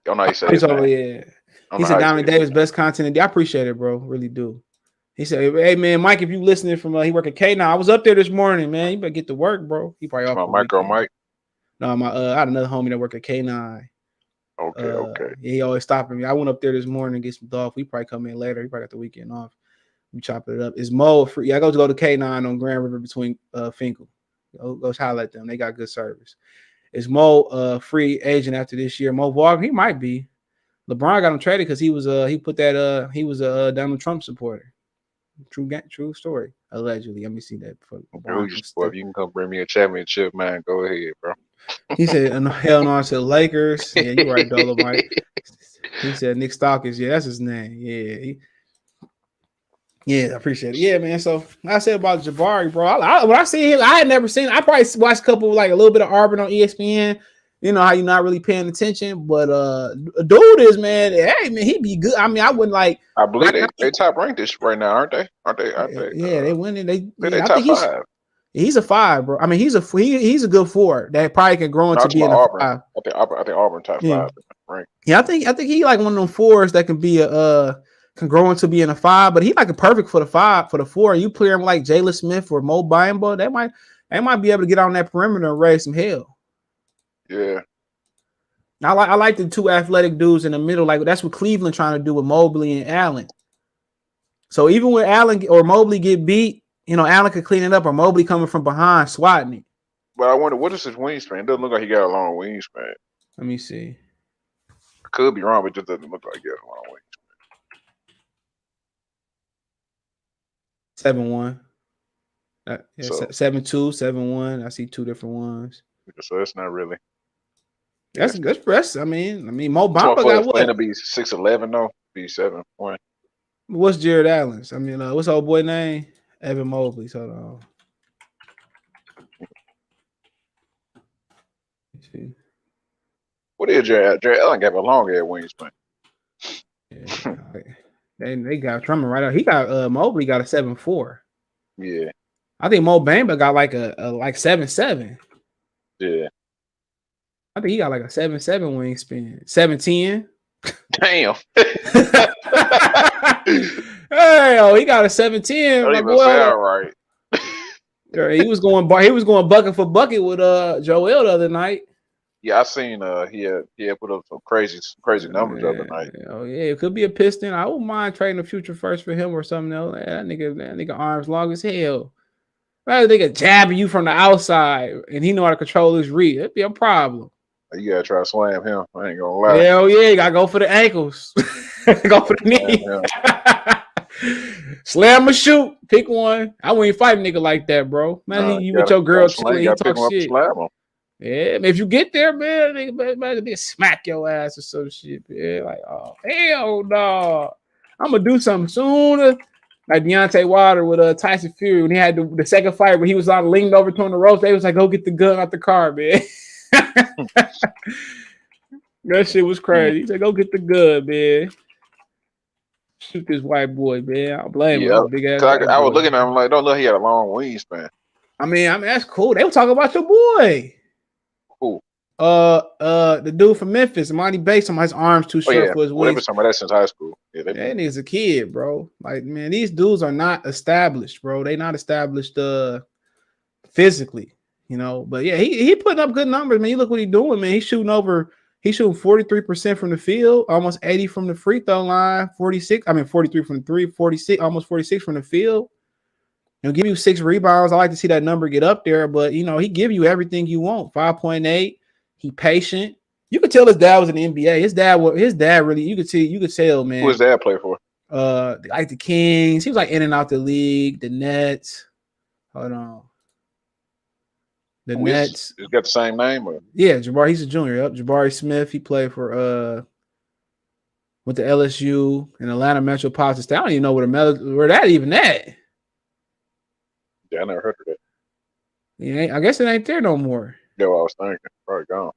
Oh no, he said his name. Yeah. He said Diamond Davis best content. I appreciate it, bro. Really do. He said, "Hey man, Mike, if you listening from he work at K9. I was up there this morning, man. You better get to work, bro." He probably off. Mike. No, I had another homie that worked at K9. Okay. Yeah, he always stopping me. I went up there this morning to get some dog. We probably come in later. He probably got the weekend off. We chop it up. Is Mo free? Yeah, I go to K9 on Grand River between Finkel. Go holler at them. They got good service. Is Mo free agent after this year? Mo Wagner, he might be. LeBron got him traded because he was a Donald Trump supporter. True story. Allegedly. Let me see that. If you can come bring me a championship, man, go ahead, bro. He said, hell no, I said Lakers. Yeah, you're right, Dolomite. He said Nick Stockis. Yeah, that's his name. Yeah. I appreciate it. Yeah, man. So I said about Jabari, bro. When I see him, I had never seen. I probably watched a couple, like a little bit of Auburn on ESPN. You know how you're not really paying attention, but dude is, man. Hey, man, he'd be good. I mean, I wouldn't like. I believe they top ranked right now, aren't they? Aren't they? Yeah, they winning. They top 5. He's a 5, bro. I mean, he's a good 4 that probably can grow into being a Auburn. 5. I think Auburn top 5. Right. Yeah, I think he like one of them 4s that can be can grow into being a 5, but he like a perfect for the 5 for the 4. You play him like Jalen Smith or Mo Bamba, they might be able to get on that perimeter and raise some hell. Yeah. I like the 2 athletic dudes in the middle. Like that's what Cleveland trying to do with Mobley and Allen. So even when Allen or Mobley get beat, Allen could clean it up, or Mobley coming from behind swatting it. But I wonder, what is his wingspan? It doesn't look like he got a long wingspan. Let me see. I could be wrong, but it just doesn't look like he got a long wingspan. 7'1". 7'2", 7'1". I see 2 different ones. So that's not really. That's I mean, Mo Bamba got what? It'll be 6'11" though. Be 7'1". What's Jared Allen's? I mean, what's old boy name? Evan Mobley's. Hold on. What is Jared Allen got a long ass wingspan? Yeah, they got Truman right out. He got Mobley got a 7'4". Yeah. I think Mo Bamba got like a 7'7". Yeah. I think he got like a 7'7" wingspan. 7'10". Damn. Hey, he got a 7'10". Don't even sound right. He was going bucket for bucket with Joel the other night. Yeah, I seen he had put up some crazy numbers the other night. Oh yeah, it could be a Piston. I wouldn't mind trading a future first for him or something else. That nigga arms long as hell. That nigga jabbing you from the outside and he know how to control his reach. That'd be a problem. You gotta try to slam him. I ain't gonna lie. Hell yeah, you gotta go for the ankles. Go for the knee. Slam or shoot. Pick one. I wouldn't fight a nigga like that, bro. Man, you with your girl chilling, he talk shit. Yeah, if you get there, man, nigga smack your ass or some shit. Yeah, like, oh hell no. I'm gonna do something sooner. like Deontay Wilder with Tyson Fury when he had the second fight where he was on leaned over to on the ropes. They was like, "Go get the gun out the car, man." That shit was crazy. He said, "Go get the gun, man. Shoot this white boy, man." I don't blame him. Yeah, That's a big ass cause white I was boy. looking at him like, don't look, he had a long wingspan. I mean, that's cool. They were talking about your boy. Cool. The dude from Memphis, Monty Bates, his arms too Oh short yeah, for his well, they've been wings. talking about that since high school. Yeah, That nigga's a kid, bro. Like, man, these dudes are not established, bro. They not established physically, you know. But yeah, he putting up good numbers, man. You look what he's doing, man. He's shooting 43% from the field, almost 80 from the free throw line, 43 from the three, 46, almost 46 from the field. He'll give you 6 rebounds. I like to see that number get up there, but you know, he give you everything you want. 5.8. He patient. You could tell his dad was in the NBA. His dad really, you could tell, man. Who was dad play for? Like the Kings. He was like in and out the league, the Nets. Hold on. The Nets. He's got the same name, or? Yeah, Jabari, he's a junior. Yep. Jabari Smith. He played for with the LSU and Atlanta Metropolitan State. I don't even know where that even at. Yeah, I never heard of that. Yeah, I guess it ain't there no more. Yeah, what I was thinking. Probably gone.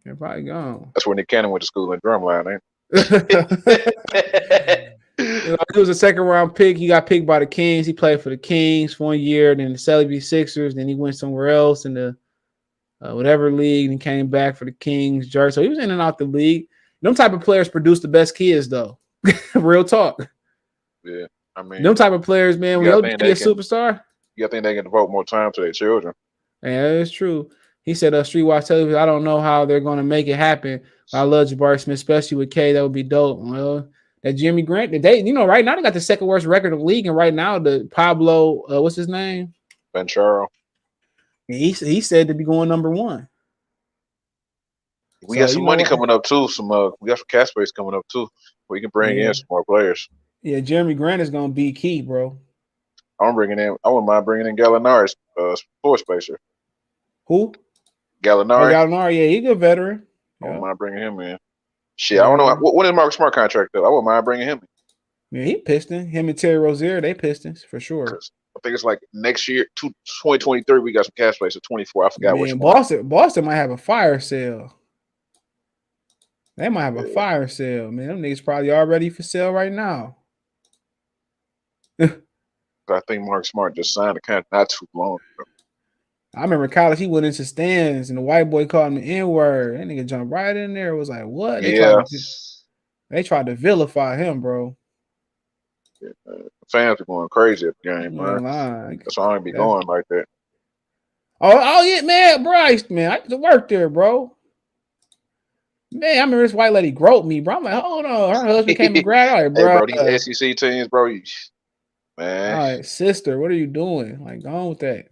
They're probably gone. That's when Nick Cannon went to school in Drumline, ain't it? You know, he was a second round pick. He got picked by the Kings. He played for the Kings for 1 year, then the Selby Sixers. Then he went somewhere else in the whatever league, and came back for the Kings. Jersey. So he was in and out the league. Them type of players produce the best kids, though. Real talk. Yeah, I mean, them type of players, man. When you're a superstar, you think they can devote more time to their children. Yeah, that's true. He said, Streetwise Television, I don't know how they're going to make it happen. I love Jabari Smith, especially with Cade. That would be dope. Well, that Jerami Grant, right now they got the second worst record of the league, and right now the Pablo, what's his name? Bencharo. He said to be going number 1. We got some money coming up too. We got some cash space coming up too. We can bring in some more players. Yeah, Jerami Grant is going to be key, bro. I wouldn't mind bringing in Gallinari's floor spacer. Who? Gallinari. Gallinari, yeah, he's a good veteran. I wouldn't mind bringing him in. Shit, I don't know. When is Marcus Smart contract though? I wouldn't mind bringing him in. Yeah, he Piston. Him and Terry Rozier, they Pistons for sure. I think it's like next year, 2023, we got some cash space. 24, I forgot which one. Boston might have a fire sale. They might have a fire sale, man. Them niggas probably already for sale right now. I think Mark Smart just signed a contract not too long ago. I remember college, he went into stands and the white boy called him the N-word. That nigga jumped right in there. It was like, what? They tried to vilify him, bro. Yeah, fans are going crazy at the game, man. That's why I ain't be going like that. Oh yeah, man, Bryce, man. I used to work there, bro. Man, I remember this white lady groped me, bro. I'm like, hold on. Her husband came and grabbed her. Like, bro. Hey, bro, these SEC teams, bro, man. All right, sister, what are you doing? Like, go on with that.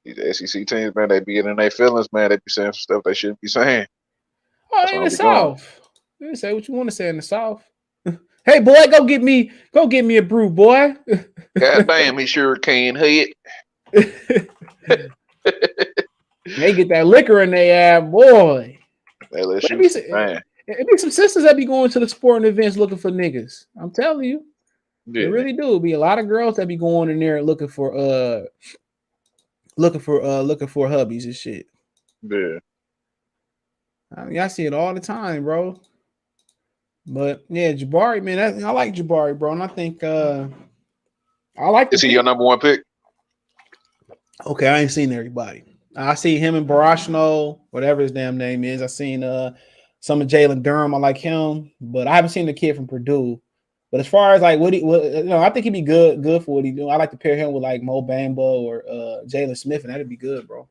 These SEC teams, man, they be getting in their feelings, man. They be saying some stuff they shouldn't be saying. Oh, in the South. You say what you want to say in the South. Hey, boy, go get me a brew, boy. God damn, he sure can hit. They get that liquor in their ass, boy. It be some sisters that be going to the sporting events looking for niggas. I'm telling you. Yeah. It really do. Be a lot of girls that be going in there looking for hubbies and shit. Yeah. I mean, I see it all the time, bro. But yeah, Jabari, man, I like Jabari, bro, and I think I like. Is he your number 1 pick? Okay, I ain't seen everybody. I see him and Barashno, whatever his damn name is. I seen some of Jalen Durham. I like him, but I haven't seen the kid from Purdue. But as far as like I think he'd be good for what he do. I like to pair him with like Mo Bamba or Jalen Smith, and that'd be good, bro.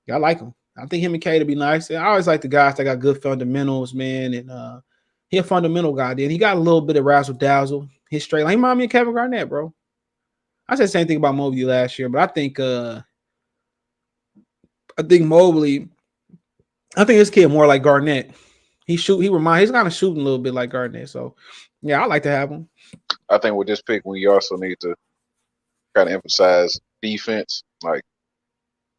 Yeah, I like him. I think him and Cade would be nice. And I always like the guys that got good fundamentals, man. And he a fundamental guy. Then he got a little bit of razzle dazzle. He's straight. Like, he remind me of Kevin Garnett, bro. I said the same thing about Mobley last year, but I think Mobley. I think this kid more like Garnett. He's kind of shooting a little bit like Garnett. So yeah, I like to have him. I think with this pick, we also need to kind of emphasize defense. Like,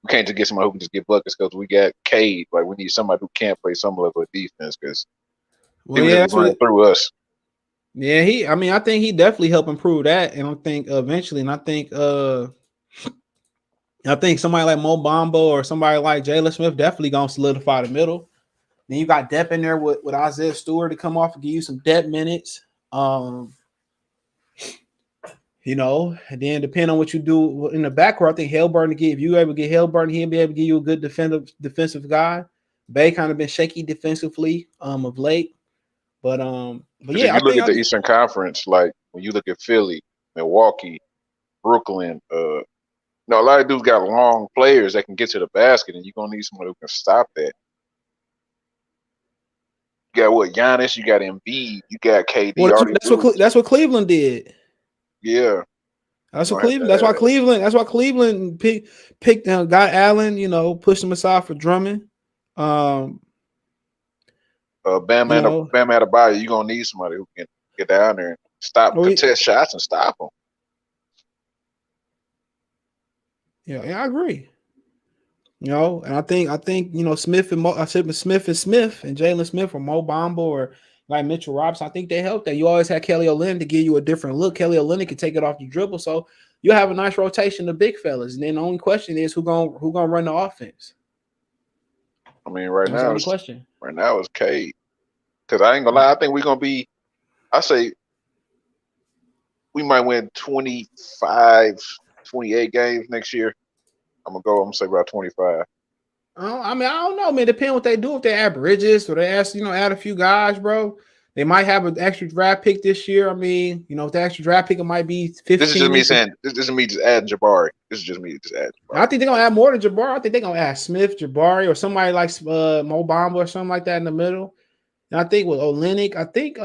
we can't just get somebody who can just get buckets because we got Cade. Like, we need somebody who can't play some level of defense because people just running through us. Yeah, I think he definitely helped improve that, and I think eventually, and I think somebody like Mo Bamba or somebody like Jalen Smith definitely gonna solidify the middle. Then you got depth in there with Isaiah Stewart to come off and give you some depth minutes. Um, and then depending on what you do in the backcourt, I think Hellburn to get if you able to get Hellburn, he'll be able to give you a good defensive guy. Bay kind of been shaky defensively of late, but Because if yeah, you look at I the think Eastern Conference, like when you look at Philly, Milwaukee, Brooklyn, no, a lot of dudes got long players that can get to the basket, and you're gonna need someone who can stop that. You got what Giannis, you got Embiid, you got well KD, all these dudes. that's what Cleveland did. Yeah, That's you what gonna have Cleveland. That's to why add. Cleveland. That's why Cleveland picked got Allen. Pushed him aside for Drummond. Um, Bam you know, Adebayo, you're gonna need somebody who can get down there and stop or contest shots and stop them. yeah, I agree. And I think Smith and I said Smith and Jalen Smith or Mo Bamba or like Mitchell Robinson. I think they helped that. You always had Kelly Olynyk to give you a different look. Kelly Olynyk could take it off the dribble, so you have a nice rotation of big fellas. And then the only question is who gonna run the offense. I mean, That's the only question. right now it's Cade. Because I ain't gonna lie, I think we're gonna be. I say we might win 25, 28 games next year. I'm gonna say about 25. I don't know, man. Depending what they do. If they add Bridges or they add a few guys, bro, they might have an extra draft pick this year. I mean, if the extra draft pick, it might be This is just 15. me saying. This is me just adding Jabari. This is just me just adding I Jabari. think they're gonna add more to Jabari. I think they're gonna add Smith, Jabari, or somebody like Mo Bamba or something like that in the middle. And I think with Olynyk, I think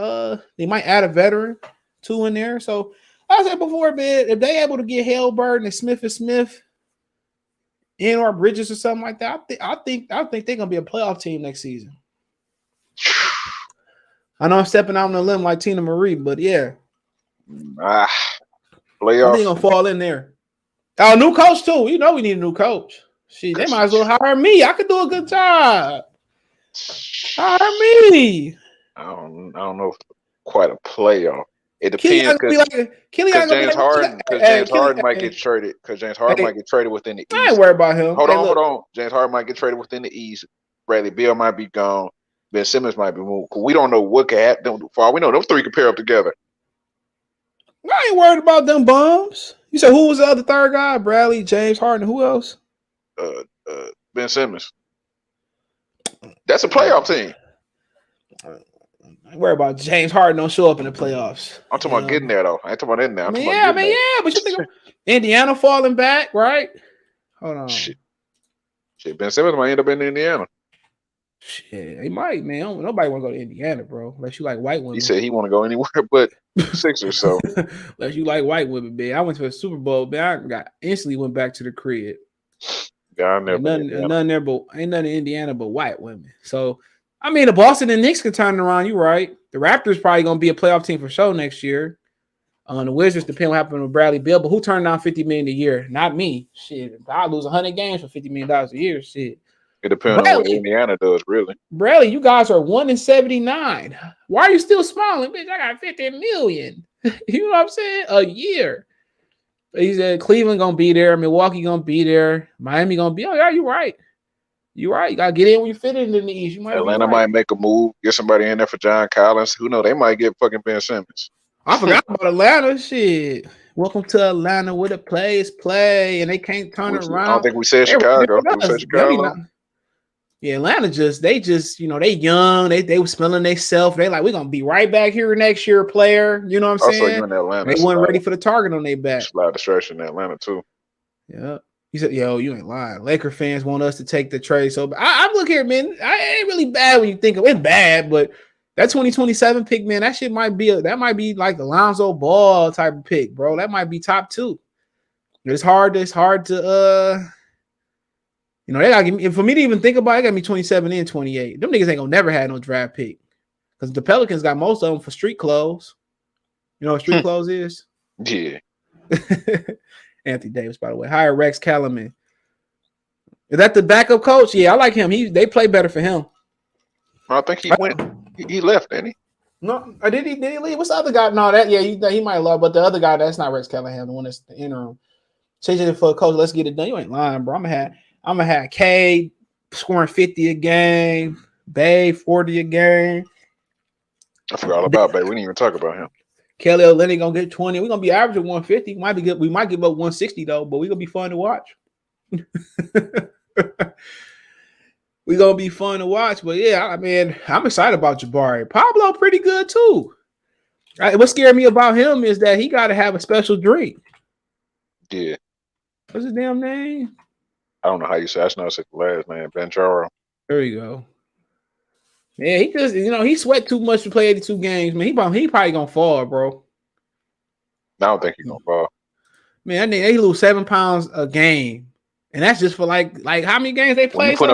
they might add a veteran too in there. So I said before, man, if they able to get Hellburn and Smith in or Bridges or something like that, I think they're gonna be a playoff team next season. I know I'm stepping out on a limb like Tina Marie, but yeah, I think they're Playoff. gonna fall in there. Oh, new coach too. We need a new coach. Shit, they might as well hire me. I could do a good job. Hire me. I don't know if quite a playoff. It Kenny depends gonna be like James Harden might get traded because James Harden might Hey, get traded within the I ain't East. worried about him. Hold Hey, on, look, hold on. James Harden might get traded within the East. Bradley Beal might be gone. Ben Simmons might be moved. We don't know what could happen. For all we know, those three could pair up together. I ain't worried about them bums. You said who was the other third guy? Bradley, James Harden, who else? Ben Simmons. That's a playoff team. I ain't worried about James Harden don't show up in the playoffs. I'm talking about getting there though. I ain't talking about in there. I'm talking about getting there. Yeah, but you think of Indiana falling back, right? Hold on. Shit. Ben Simmons might end up in Indiana. Shit, he might, man. Nobody want to go to Indiana, bro. Unless you like white women. He said he want to go anywhere but Sixers. So unless you like white women, man. I went to a Super Bowl, man. I instantly went back to the crib. yeah, ain't nothing there, but ain't nothing in Indiana but white women. So I mean, the Boston and Knicks could turn it around. You right. The Raptors probably gonna be a playoff team for sure next year. The Wizards depend what happened with Bradley Beal, but who turned down $50 million a year? Not me. Shit, I'll lose 100 games for $50 million a year. Shit. it depends on what Indiana does, really. Bradley, you guys are 1-79. Why are you still smiling, bitch? I got 50 million. You know what I'm saying? A year. He said Cleveland gonna be there, Milwaukee gonna be there, Miami gonna be. Oh yeah, you're right. You're right. You gotta get in when you fit in the East. You might Atlanta might make a move, get somebody in there for John Collins. Who knows? They might get fucking Ben Simmons. I forgot about Atlanta. Shit. Welcome to Atlanta where the players play and they can't turn it around. I don't think we said Chicago. Did we say Chicago? Yeah, Atlanta they young. They were smelling themselves. They like, we're gonna be right back here next year, player. You know what I'm saying? You in Atlanta. They weren't ready for the target on their back. A lot of distraction in Atlanta too. Yeah. He said, yo, you ain't lying. Laker fans want us to take the trade. So I look here, man. I ain't really bad when you think of it. It's bad, but that 2027 pick, man, that shit might be like the Lonzo Ball type of pick, bro. That might be top 2. It's hard to they gotta give me, for me to even think about it, got me 27 and 28. Them niggas ain't gonna never have no draft pick. Because the Pelicans got most of them for street clothes. You know what street clothes is? Yeah. Anthony Davis, by the way. Hire Rex Kellerman. Is that the backup coach? Yeah, I like him. They play better for him. I think he went. He left, didn't he? No, or did he leave? What's the other guy? No, that he might love, but the other guy that's not Rex Callahan, the one that's the interim. Changing it for a coach. Let's get it done. You ain't lying, bro. I'm gonna have Cade scoring 50 a game, Bay 40 a game. I forgot all about Bay. We didn't even talk about him. Kelly Olynyk gonna get 20. We're gonna be averaging 150. Might be good. We might give up 160 though, but we're gonna be fun to watch. We're gonna be fun to watch. But yeah, I mean, I'm excited about Jabari. Pablo pretty good too. What scared me about him is that he gotta have a special drink. Yeah. What's his damn name? I don't know how you say. I just know it's the last name. Ben Charo. There you go. Yeah, he just he sweat too much to play 82 games, man. He probably gonna fall, bro. I don't think he's gonna fall. Man, they lose 7 pounds a game, and that's just for like how many games they play. When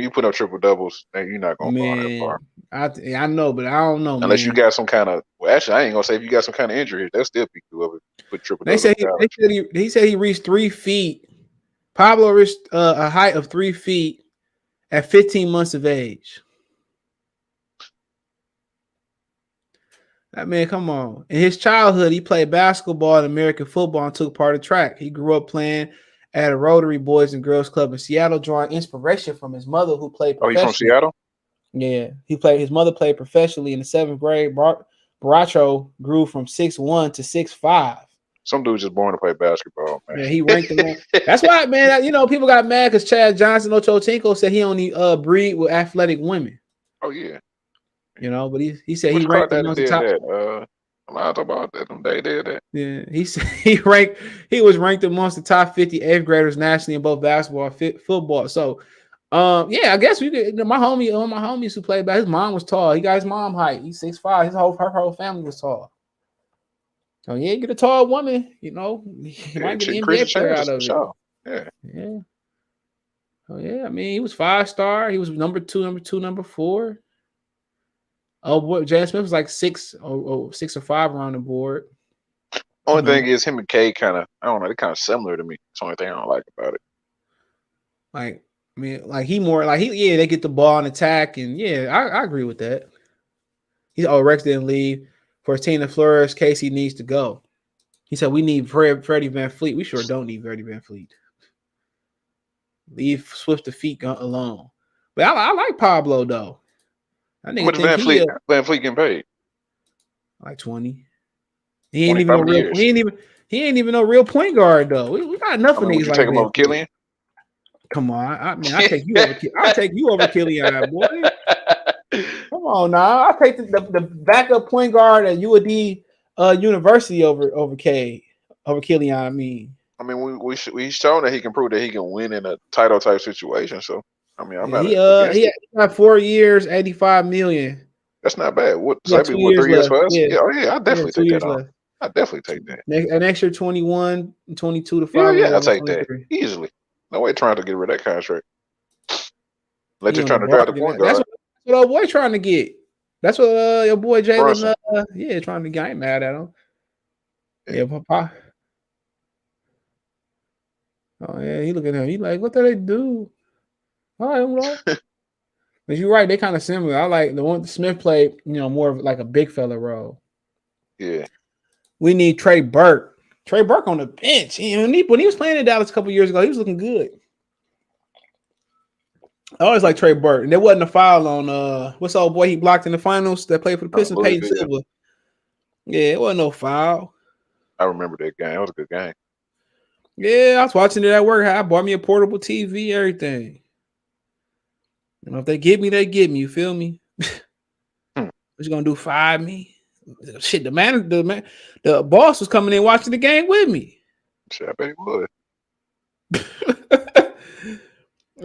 you put up triple doubles, you're not gonna fall that far. I know, but I don't know. Unless you got some kind of. Well, actually, I ain't gonna say if you got some kind of injury, they'll still pick you up with triple doubles. He said he reached 3 feet. Pablo reached a height of 3 feet at 15 months of age. That man, come on. In his childhood, he played basketball and American football and took part of track. He grew up playing at a Rotary Boys and Girls Club in Seattle, drawing inspiration from his mother who played professionally. Oh, he's from Seattle? Yeah. His mother played professionally in the 7th grade. Baracho grew from 6'1" to 6'5". Some dude's just born to play basketball, man. Yeah, he ranked him. That's why, man, people got mad because Chad Johnson, Ochocinco, said he only breed with athletic women. Oh, yeah. But he said he ranked amongst the top. I'm not talking about that. They did that. Yeah, he said he was ranked amongst the top 50 8th graders nationally in both basketball and football. So, I guess we could. My homies who played basketball, his mom was tall. He got his mom height. He's 6'5". Her whole family was tall. So yeah, get a tall woman. You might get an NBA player out of it. Sure. Yeah. Oh yeah, I mean he was 5-star. He was number 2, number 4. Oh boy, J.S. Smith was like 6 or 5 around the board. Only thing is him and Cade kind of, I don't know, they're kind of similar to me. That's the only thing I don't like about it. Like, I mean, like they get the ball and attack, and I agree with that. Rex didn't leave. For his team to flourish, Casey needs to go. He said, we need Freddie VanVleet. We sure don't need Freddie VanVleet. Leave Swift the feet alone. But I like Pablo, though. What is VanVleet getting paid? Like 20. He ain't even no real point guard, though. We got enough of niggas like that. You take him over Killian? Come on. I take you over I'll take you over Killian, boy. Come on now. I'll take the backup point guard at UAD University over Cade, over Killian. I mean, we've shown that he can prove that he can win in a title type situation. So, I mean, I'm not. He got 4 years, $85 million. That's not bad. What 3 years for us? Yeah. Oh yeah, I definitely take that on. I definitely take that. Next year, 21, 22 to 5. Yeah, I'll take that easily. No way trying to get rid of that contract. Unless you're trying to draft the point guard. That's what our boy trying to get. That's what your boy Jalen, trying to get. I ain't mad at him. Yeah, Papa. Oh yeah, he look at him. He like, what do they do? I don't know. But you're right, they kind of similar. I like the one Smith played, more of like a big fella role. Yeah. We need Trey Burke. Trey Burke on the bench. When he was playing in Dallas a couple years ago, he was looking good. I always like Trey Burke. And there wasn't a foul on what's old boy he blocked in the finals that played for the Pistons, Peyton Silva. Yeah, it wasn't no foul. I remember that game. It was a good game. Yeah, I was watching it at work. I bought me a portable TV, everything. If they get me, they get me. You feel me? What you gonna do? Fire me? Shit, the boss was coming in watching the game with me. Shit, I bet he would.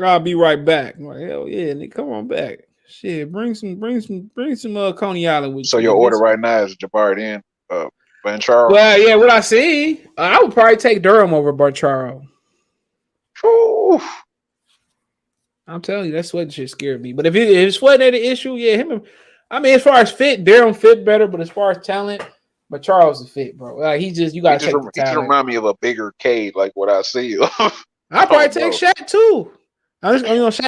I'll be right back. I'm like, hell yeah, nigga, come on back. Shit, bring some Coney Island with you. So your order right now is Jabari then, Ben Charles. Well, yeah, what I see, I would probably take Durham over Barcharo. I'm telling you, that sweating shit scared me. But if sweating ain't an issue, him. As far as fit, Durham fit better, but as far as talent, but Charles is fit, bro. Like you gotta take the talent. He just remind me of a bigger Cade, like what I see. I'd probably take Shaq too. I just,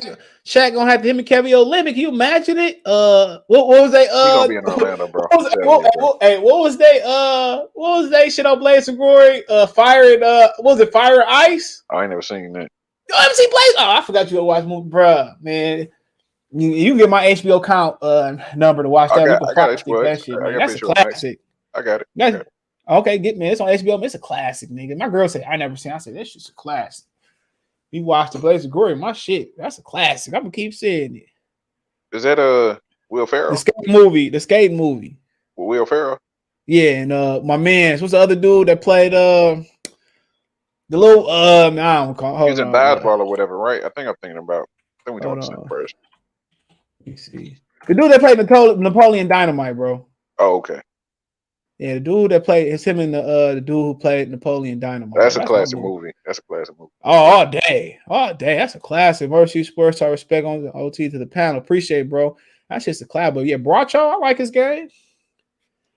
Shaq gonna have to hit me Kevin Olynyk. Can you imagine it? What was they? We gonna be in Orlando, bro. What was, I'm telling you, bro. what was they? What was they? Shit on Blaze and Glory. Firing. What was it? Fire Ice. I ain't never seen that. You ever see Blaze? Oh, I forgot you to watch movie, bruh, man. You can get my HBO count number to watch that. I We got can fire stick HBO. that shit, I man. got That's a HBO Max. classic. I got it. That's, okay, get me. It's on HBO. Man, it's a classic, nigga. My girl said I never seen. I said this shit's a classic. We watched the Blaze of Glory. My shit, that's a classic. I'm gonna keep saying it. Is that Will Ferrell? The skate movie. The skate movie. Will Ferrell? Yeah, and my man, what's the other dude that played the little I don't call. He's in basketball or whatever, right? I think I'm thinking about. I think we talking about the same person. Let me see. The dude that played Napoleon Dynamite, bro. Oh, okay. Yeah, the dude that played, it's him and the dude who played Napoleon Dynamite. That's a classic movie. That's a classic movie. Oh, all day. That's a classic. Mercy Sports, I respect on the OT to the panel. Appreciate it, bro. That's just a clap. But yeah, Bracho, I like his game.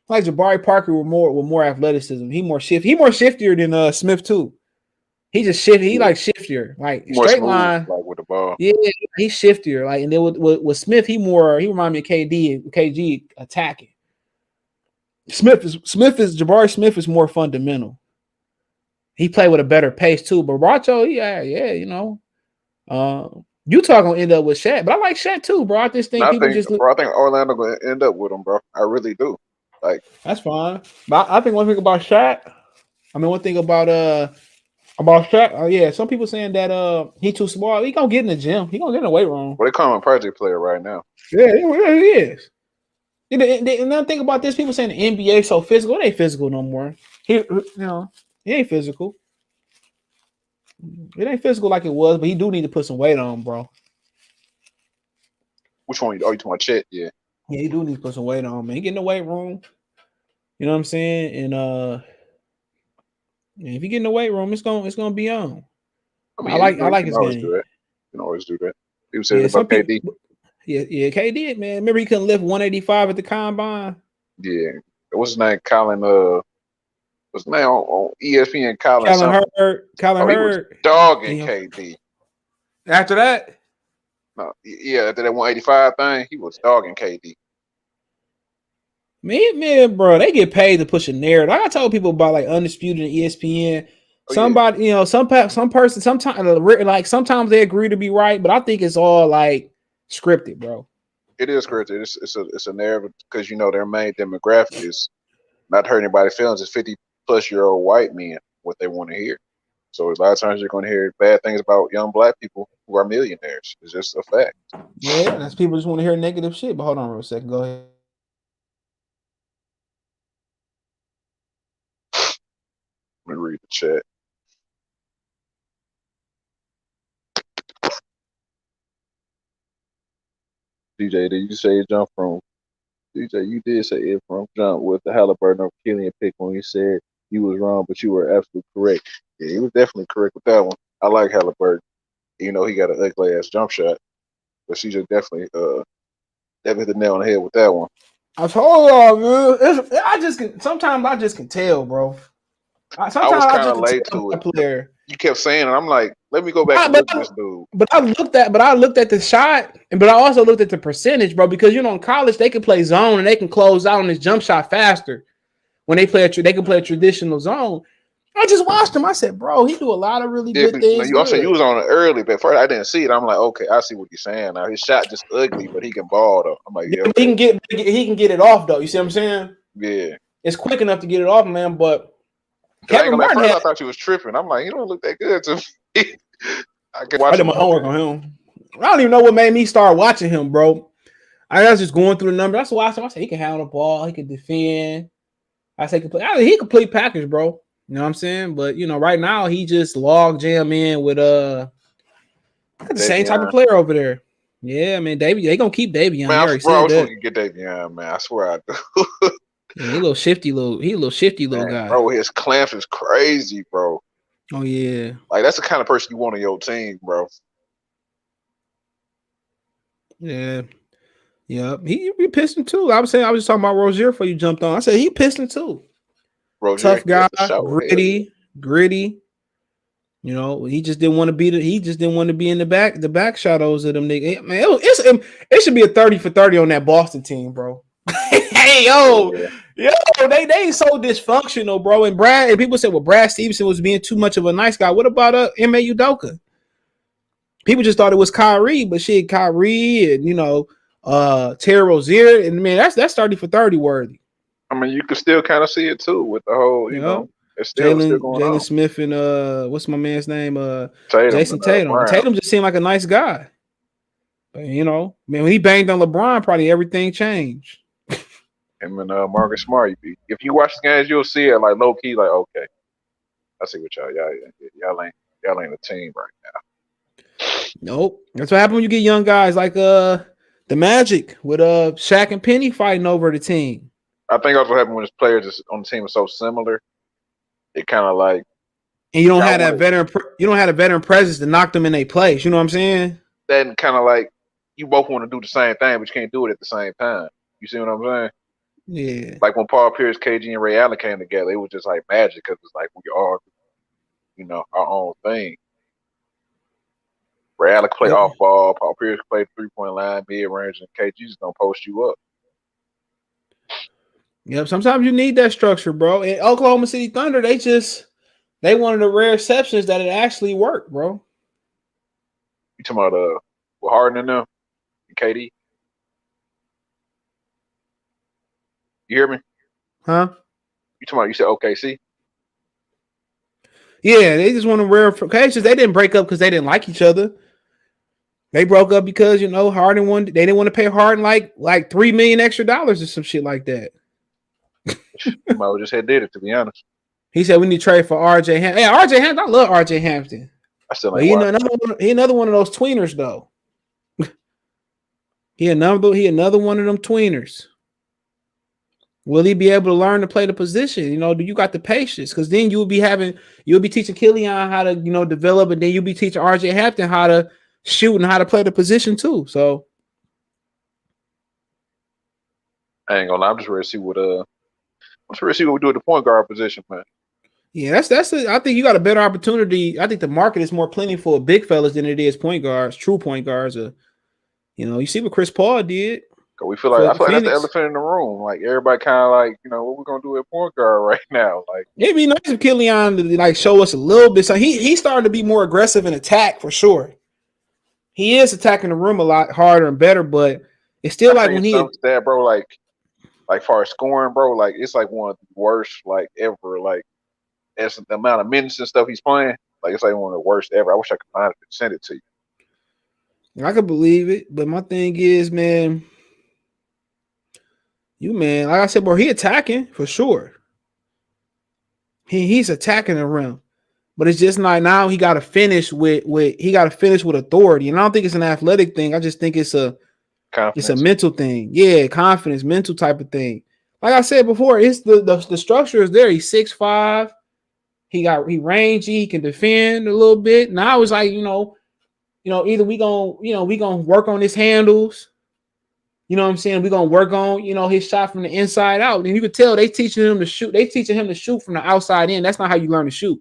I like Jabari Parker with more athleticism. He more shiftier than Smith too. He just shift. He like shiftier, like more straight smooth, line, like with the ball. Yeah, he's shiftier. Like, and then with Smith, he remind me of KG attacking. Jabari Smith is more fundamental. He played with a better pace too. But Bracho, Utah gonna end up with Shaq, but I like Shaq too, bro. I just think I think Orlando gonna end up with him, bro. I really do. Like, that's fine. But I think one thing about Shaq, one thing about Shaq, yeah, some people saying that he too small. He gonna get in the gym. He gonna get in the weight room. Well, they call him a project player right now. Yeah, he is. And then think about this. People saying the NBA so physical. It ain't physical no more. It ain't physical. It ain't physical like it was, but he do need to put some weight on, bro. Which one? Oh, you talking about Chet? Yeah. Yeah, he do need to put some weight on, man. He get in the weight room. You know what I'm saying? And if you get in the weight room, it's gonna be on. I mean, I like his game. You can always do that. People say about KD. Yeah, KD, man. Remember he couldn't lift 185 at the combine? Yeah. What's his name? Colin, what's his name on ESPN? Colin Hurd. He was dogging KD. After that? No, yeah, after that 185 thing, he was dogging KD. Man, bro, they get paid to push a narrative. Like I told people about like Undisputed and ESPN. Somebody, some person, sometimes they agree to be right, but I think it's all like scripted, bro. It is scripted. It's a narrative because their main demographic is not hurting anybody's feelings. It's 50-plus-year-old white men, what they want to hear. So a lot of times you're going to hear bad things about young black people who are millionaires. It's just a fact. Yeah, that's people just want to hear negative shit. But hold on a second. Go ahead. Let me read the chat. DJ, did you say jump from? DJ, you did say it from jump with the Halliburton of Killian pick when you said you was wrong, but you were absolutely correct. Yeah, he was definitely correct with that one. I like Halliburton. He got an ugly ass jump shot, but she just definitely hit the nail on the head with that one. I told y'all, man. Sometimes I just can tell, bro. I was kind of late to it. Player. You kept saying it. I'm like, let me go back and look at this dude. But I looked at the shot, but I also looked at the percentage, bro. Because in college they can play zone and they can close out on this jump shot faster. When they can play a traditional zone. I just watched him. I said, bro, he do a lot of really good things. You also was on it early, but first I didn't see it. I'm like, okay, I see what you're saying. Now his shot just ugly, but he can ball though. I'm like, yeah, okay. He can get it off though. You see what I'm saying? Yeah, it's quick enough to get it off, man. But Kevin Martin I thought you was tripping. I'm like, he don't look that good to me. I did my homework on him. I don't even know what made me start watching him, bro. I was just going through the numbers. That's why I said he can handle the ball, he can defend. I say he complete package, bro. You know what I'm saying? But right now he just log jam in with the same type of player over there. Yeah, man, they gonna keep Davion. Man, I was supposed to get Davion, man. I swear I do. Yeah, he a little shifty little guy. Bro, his clamps is crazy, bro. Oh yeah. Like that's the kind of person you want on your team, bro. Yeah. Yeah. He Piston too. I was just talking about Rozier before you jumped on. I said he Piston too. Rozier, tough guy, gritty. You know, he just didn't want to be in the back shadows of them niggas. Man, it should be a 30 for 30 on that Boston team, bro. Hey, Yeah. they ain't so dysfunctional, bro. And people said, well, Brad Stevenson was being too much of a nice guy. What about Ime Udoka? People just thought it was Kyrie, but shit, Kyrie and Terry Rozier, and man, that's 30 for 30 worthy. I mean, you can still kind of see it too with the whole, You know, it's still going Jalen on. Smith and what's my man's name? Tatum Jason and Tatum. And Brown. Tatum just seemed like a nice guy. But man, when he banged on LeBron, probably everything changed. Him and Marcus Smart. If you watch the games, you'll see it like low key, like okay, I see what y'all ain't a team right now. Nope. That's what happened when you get young guys like the Magic with Shaq and Penny fighting over the team. I think that's what happened when his players on the team are so similar. It kind of like, and you don't have that veteran. You don't have a veteran presence to knock them in their place. You know what I'm saying? Then kind of like you both want to do the same thing, but you can't do it at the same time. You see what I'm saying? Yeah. Like when Paul Pierce, KG, and Ray Allen came together, it was just like magic because it's like we are, our own thing. Ray Allen play off ball, Paul Pierce play 3-point line, mid range, and KG just gonna post you up. Yep. Sometimes you need that structure, bro. In Oklahoma City Thunder, they one of the rare exceptions that it actually worked, bro. You talking about with Harden and them, and KD? You hear me? Huh? You talking about? You said OKC? Yeah, they just want to rare occasions. They didn't break up because they didn't like each other. They broke up because Harden they didn't want to pay Harden like $3 million extra or some shit like that. You might have just had did it, to be honest. He said we need to trade for RJ Hampton. Hey, RJ Hampton, I love RJ Hampton. I still ain't he another one of those tweeners though. he another one of them tweeners. Will he be able to learn to play the position? Do you got the patience? Because then you'll be teaching Killian how to, develop, and then you'll be teaching RJ Hampton how to shoot and how to play the position too. So I ain't gonna lie, I'm just ready to see what we do at the point guard position, man. Yeah, I think you got a better opportunity. I think the market is more plentiful of big fellas than it is point guards, true point guards. You see what Chris Paul did. We feel like that's the elephant in the room. Like everybody kind of like, what we're gonna do at point guard right now. Like it'd be nice if Killian to show us a little bit. So he's starting to be more aggressive in attack for sure. He is attacking the rim a lot harder and better, but it's still like when that, bro, like far as scoring, bro, like it's like one of the worst like ever. Like as the amount of minutes and stuff he's playing, like it's like one of the worst ever. I wish I could find it and send it to you. I could believe it, but my thing is, man. Like I said, bro, he attacking for sure. He's attacking the rim, but it's just like now he got to finish with authority, and I don't think it's an athletic thing. I just think it's a mental thing. Yeah, confidence, mental type of thing. Like I said before, it's the structure is there. He's 6'5". He rangy. He can defend a little bit. Now it's like either we gonna work on his handles. You know what I'm saying? We're going to work on, his shot from the inside out. And you could tell they teaching him to shoot. They teaching him to shoot from the outside in. That's not how you learn to shoot.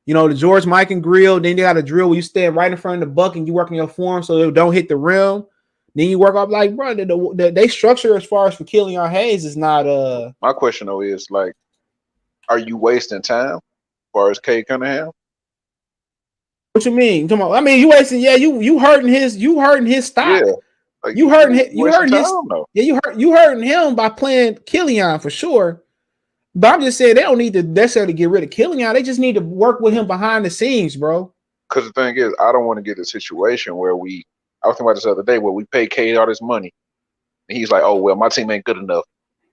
The George Mike and grill. Then they got a drill where you stand right in front of the buck and you working your form so they don't hit the rim. Then you work up like, bro, they structure as far as for Killian Hayes is not. My question, though, is like, are you wasting time as far as Cade Cunningham? What you mean? You wasting, yeah, you hurting his stock. Yeah. Like you hurting him by playing Killian for sure. But I'm just saying they don't need to necessarily get rid of Killian. They just need to work with him behind the scenes, bro. Because the thing is, I don't want to get a situation where I was thinking about this the other day where we pay Cade all this money. And he's like, oh, well, my team ain't good enough.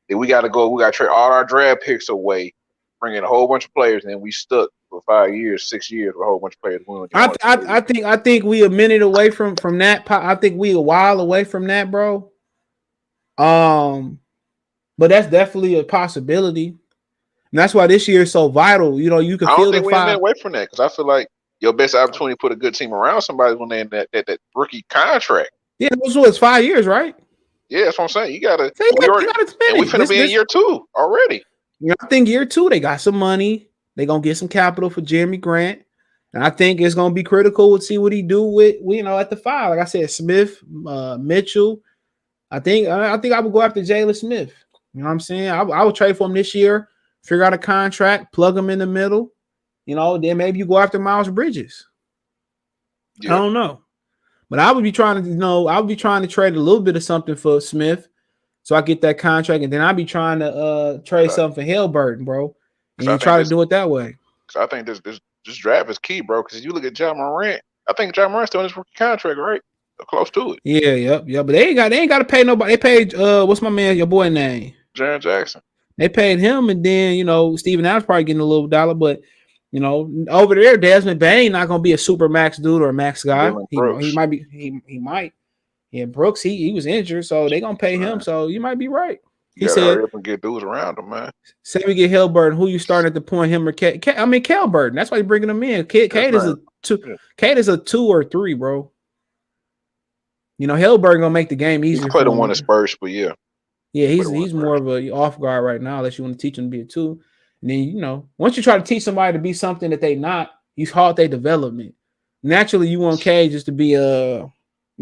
Then we got to trade all our draft picks away, bring in a whole bunch of players, and then we stuck for 5 years, 6 years with a whole bunch of players. I think we a minute away from that. I think we a while away from that, bro. But that's definitely a possibility, and that's why this year is so vital. You can. I don't think we're a minute away from that because I feel like your best opportunity to put a good team around somebody when they're in that rookie contract. Yeah, it's 5 years, right? Yeah, that's what I'm saying. You gotta. You gotta spend it. We finna be in year 2 already. I think year 2 they got some money. They're gonna get some capital for Jerami Grant. And I think it's gonna be critical to see what he do with at the 5. Like I said, Smith, Mitchell. I think I would go after Jalen Smith. You know what I'm saying? I would trade for him this year, figure out a contract, plug him in the middle. Then maybe you go after Miles Bridges. I don't know. But I would be trying to trade a little bit of something for Smith so I get that contract, and then I'd be trying to trade something for Haliburton, bro. And you try to do it that way. Because I think this draft is key, bro. Because you look at Ja Morant, I think Ja Morant's still in his rookie contract, right? Close to it. Yeah, yep. But they ain't got to pay nobody. They paid what's my man, your boy name? Jaren Jackson. They paid him, and then Steven Adams probably getting a little dollar, but over there, Desmond Bane not gonna be a super max dude or a max guy. He might be. He might. Yeah, Brooks. He was injured, so they gonna pay him. So you might be right. He said, "Hurry up and get dudes around him, man." Say we get Haliburton, who you starting at the point? Him or Cade? I mean, Haliburton. That's why you're bringing him in. Cade is a 2. Yeah. Cade is a 2 or 3, bro. Haliburton gonna make the game easier. He's played one of Spurs, but yeah. Yeah, he's more of a off guard right now, unless you want to teach him to be a 2. And then, once you try to teach somebody to be something that they not, you halt their development. Naturally, you want Cade just to be a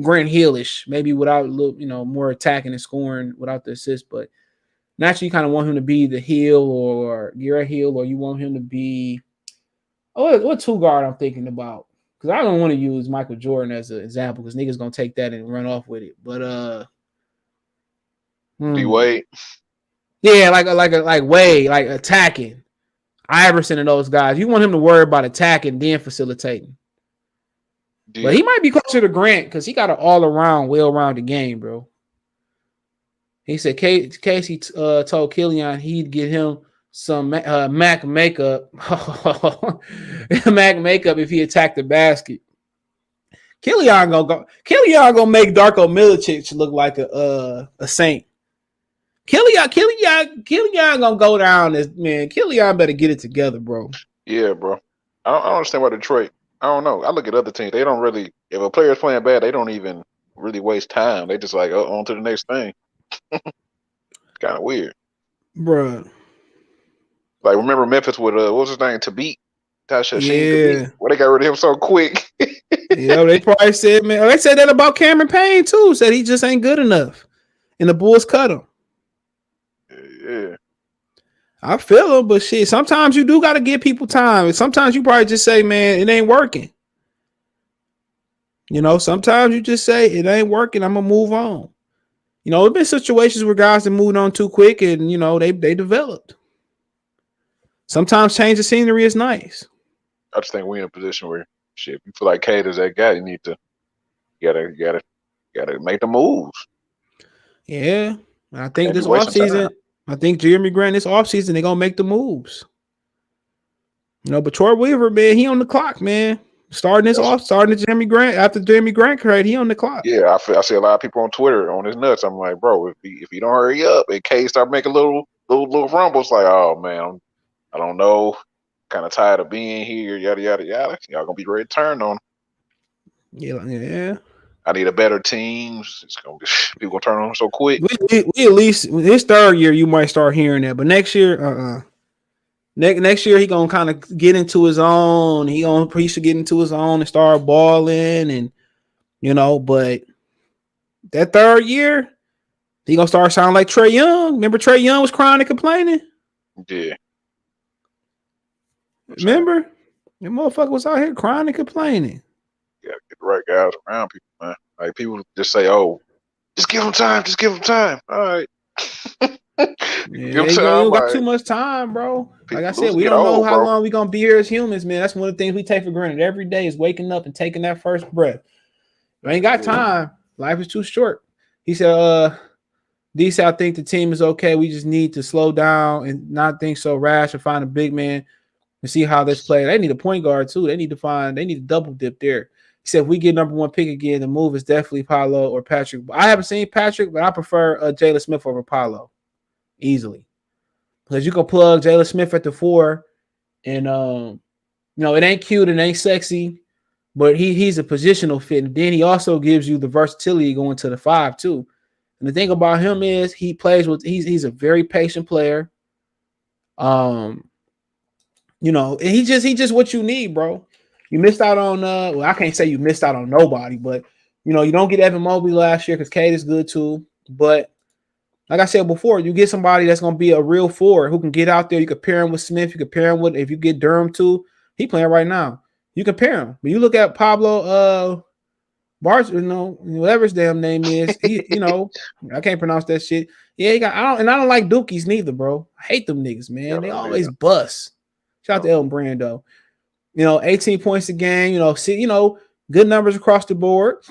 Grant Hill-ish, maybe without a little, more attacking and scoring without the assist. But naturally, you kind of want him to be the Hill or Garrett Hill, or you want him to be what 2 guard I'm thinking about. Because I don't want to use Michael Jordan as an example, because niggas gonna take that and run off with it. But D Wade. Yeah, like Wade, like attacking. Iverson and those guys. You want him to worry about attacking, then facilitating. Yeah. But he might be closer to Grant because he got an all-around, well-rounded game, bro. He said Casey told Killian he'd get him some Mac makeup. Mac makeup if he attacked the basket. Killian gonna make Darko Milicic look like a saint. Killian gonna go down as man. Killian better get it together, bro. Yeah, bro. I don't understand why Detroit. I don't know. I look at other teams. They don't really. If a player's playing bad, they don't even really waste time. They just like on to the next thing. Kind of weird, bro. Like remember Memphis with what was his name? Tabit. Yeah. Well, they got rid of him so quick. Yeah, they probably said, man. They said that about Cameron Payne too. Said he just ain't good enough, and the Bulls cut him. Yeah. I feel him, but shit, sometimes you do got to give people time. And sometimes you probably just say, man, it ain't working. Sometimes you just say, it ain't working, I'm going to move on. There's been situations where guys have moved on too quick and, they developed. Sometimes change of scenery is nice. I just think we're in a position where, shit, if you feel like Cade is that guy, you gotta make the moves. Yeah. I think this offseason, I think Jerami Grant this offseason, they're going to make the moves. But Troy Weaver, man, he on the clock, man. Starting the Jerami Grant, after Jerami Grant trade, he on the clock. Yeah, I see a lot of people on Twitter on his nuts. I'm like, bro, if he don't hurry up and K start making little rumbles, like, oh, man, I don't know. Kind of tired of being here, yada, yada, yada. Y'all going to be ready to turn on him. Yeah. I need a better team. People gonna turn on him so quick. We at least his third year, you might start hearing that, but next year, next year he gonna kind of get into his own. He should get into his own and start balling, and But that third year, he gonna start sounding like Trae Young. Remember Trae Young was crying and complaining. Yeah. Remember, that motherfucker was out here crying and complaining. You gotta get the right guys around people, man. Like people just say, "Oh, just give them time. Just give them time." All right. You don't got too much time, bro. Like I said, we don't know how long we gonna be here as humans, man. That's one of the things we take for granted every day is waking up and taking that first breath. We ain't got time. Life is too short. He said, D said, I think the team is okay. We just need to slow down and not think so rash and find a big man and see how this plays. They need a point guard too. They need to double dip there. He said, if we get number 1 pick again, the move is definitely Paolo or Patrick. I haven't seen Patrick, but I prefer Jalen Smith over Paolo easily. Because you can plug Jalen Smith at the 4 and, it ain't cute and ain't sexy, but he's a positional fit. And then he also gives you the versatility going to the 5 too. And the thing about him is he's a very patient player. And he just what you need, bro. You missed out on well, I can't say you missed out on nobody, but you don't get Evan Mobley last year because Cade is good too. But like I said before, you get somebody that's gonna be a real forward who can get out there. You can pair him with Smith. You can pair him with if you get Durham too. He playing right now. You can pair him. But you look at Pablo Bart, whatever his damn name is. I can't pronounce that shit. Yeah, I don't like Dookies neither, bro. I hate them niggas, man. Yeah, they always bust. Shout out to Elton Brando. 18 points a game. Good numbers across the board.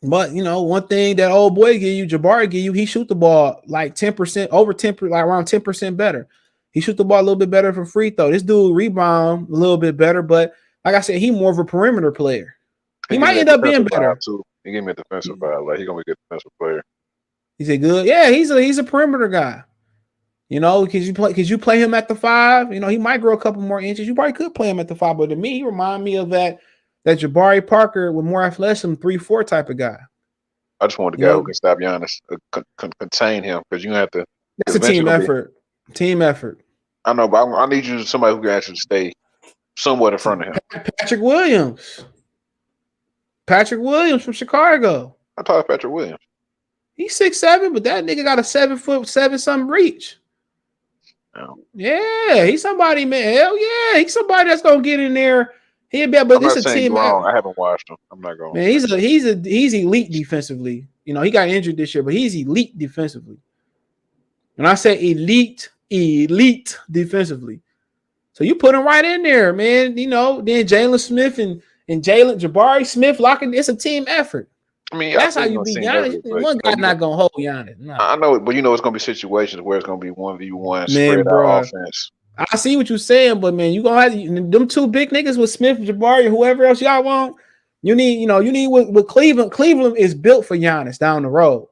But one thing that old boy Jabari give you, he shoot the ball like 10%, over 10%, like around 10% better. He shoot the ball a little bit better from free throw. This dude rebound a little bit better, but like I said, he more of a perimeter player. He might end up being better too. He gave me a defensive vibe. Like he gonna be a good defensive player. He said good. Yeah, he's a perimeter guy. Because you play him at the 5. He might grow a couple more inches. You probably could play him at the 5, but to me, he remind me of that Jabari Parker with more athleticism, 3-4 type of guy. I just want a guy who can stop Giannis, contain him, because you have to. That's a team effort. Team effort. I know, but I need you somebody who can actually stay somewhat in front of him. Patrick Williams. Patrick Williams from Chicago. I thought Patrick Williams. He's 6'7", but that nigga got a 7'7" reach. Oh. Yeah, he's somebody, man. Hell yeah, he's somebody that's gonna get in there. He'll be, but this is a team. I haven't watched him. I'm not going. Man, he's elite defensively. He got injured this year, but he's elite defensively. When I say elite defensively, so you put him right in there, man. Then Jalen Smith and Jabari Smith locking. It's a team effort. I mean, that's how you beat Giannis. One guy not gonna hold Giannis. No. I know, but it's gonna be situations where it's gonna be 1v1 spread out offense. I see what you're saying, but man, you gonna have them two big niggas with Smith, Jabari, and whoever else y'all want. You need with Cleveland. Cleveland is built for Giannis down the road.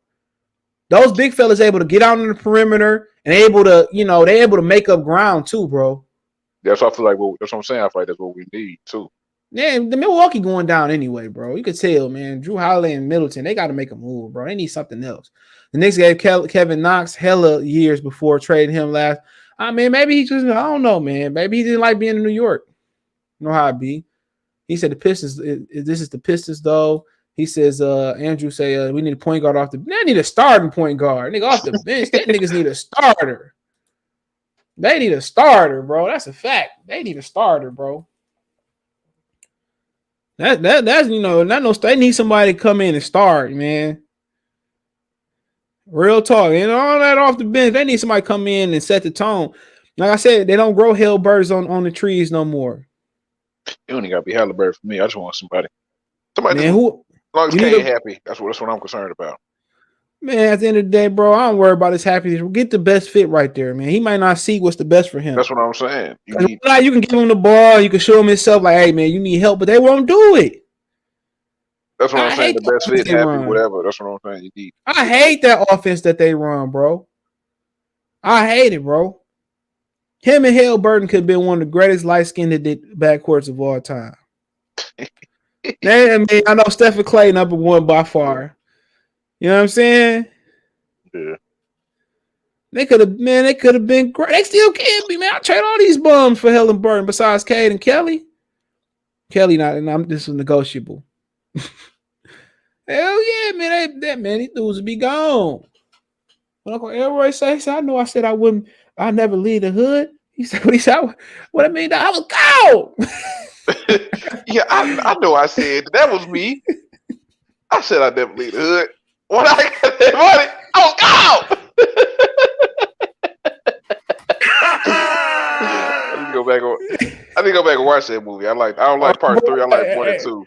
Those big fellas able to get out on the perimeter and they able to make up ground too, bro. That's what I feel like. That's what I'm saying. I feel like that's what we need too. Yeah, the Milwaukee going down anyway, bro. You could tell, man. Drew Holiday and Middleton, they got to make a move, bro. They need something else. The Knicks gave Kevin Knox hella years before trading him last. I mean, maybe he just, I don't know, man. Maybe he didn't like being in New York. You know how it be. He said the Pistons, this is the Pistons, though. He says, Andrew say, we need a point guard off the, they need a starting point guard. Nigga off the bench. They niggas need a starter. They need a starter, bro. That's a fact. They need a starter, bro. That's they need somebody to come in and start, man. Real talk. All that off the bench. They need somebody to come in and set the tone. Like I said, they don't grow hell birds on the trees no more. You don't even gotta be Halliburton for me. I just want somebody. Man, as long as Cade happy, that's what I'm concerned about. Man, at the end of the day, bro, I don't worry about his happiness. We'll get the best fit right there, man. He might not see what's the best for him. That's what I'm saying. You can give him the ball, you can show him himself, like, hey, man, you need help, but they won't do it. That's what I'm saying. The best fit, happy, whatever. That's what I'm saying. You need. I hate that offense that they run, bro. I hate it, bro. Him and Halliburton could have been one of the greatest light-skinned backcourts of all time. I know Stephen Clay number one by far. You know what I'm saying? Yeah. They could have been great. They still can be, man. I trade all these bums for Halliburton besides Cade and Kelly. Kelly not, and this is negotiable. Hell yeah, man. These dudes would be gone. When Uncle Elroy said, I know I said I never leave the hood. He said, what I mean, I was gone. Yeah, I know I said that was me. I said I never leave the hood. When I got that money, I was gone. I need to go back and watch that movie. I don't like part 3. I like 1 and 2.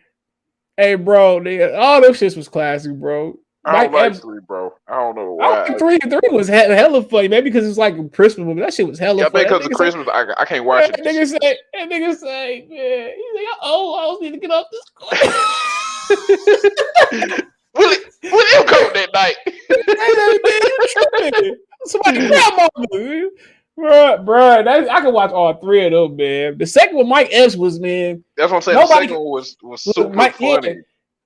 Hey, bro, all them shits was classic, bro. I don't like 3, bro. I don't know why. 3 was hella funny. Maybe because it's like a Christmas movie. That shit was hella funny. Yeah, because of Christmas, I can't watch it. That nigga say, man, he's like, I always need to get off this court. Willie come that night. Hey, man, somebody grab my bro. I can watch all 3 of them, man. The second one, Mike Epps was, man. That's what I'm saying. The second one was super funny.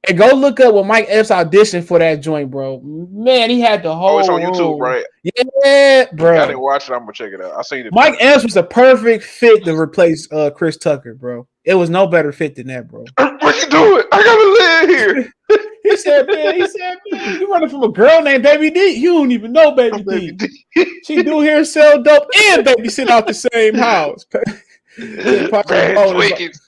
And go look up when Mike Epps auditioned for that joint, bro. Man, he had the Oh, it's whole on YouTube, room. right? Yeah, Yeah, I didn't bro. watch it. I'm gonna check it out. I seen it. Mike Epps was a perfect fit to replace Chris Tucker, bro. It was no better fit than that, bro. What you doing? I gotta live here. He said, man, you running from a girl named Baby D. You don't even know Baby I'm Baby D. D. She do hair, sell dope, and babysit out the same house. Bad Twinkets,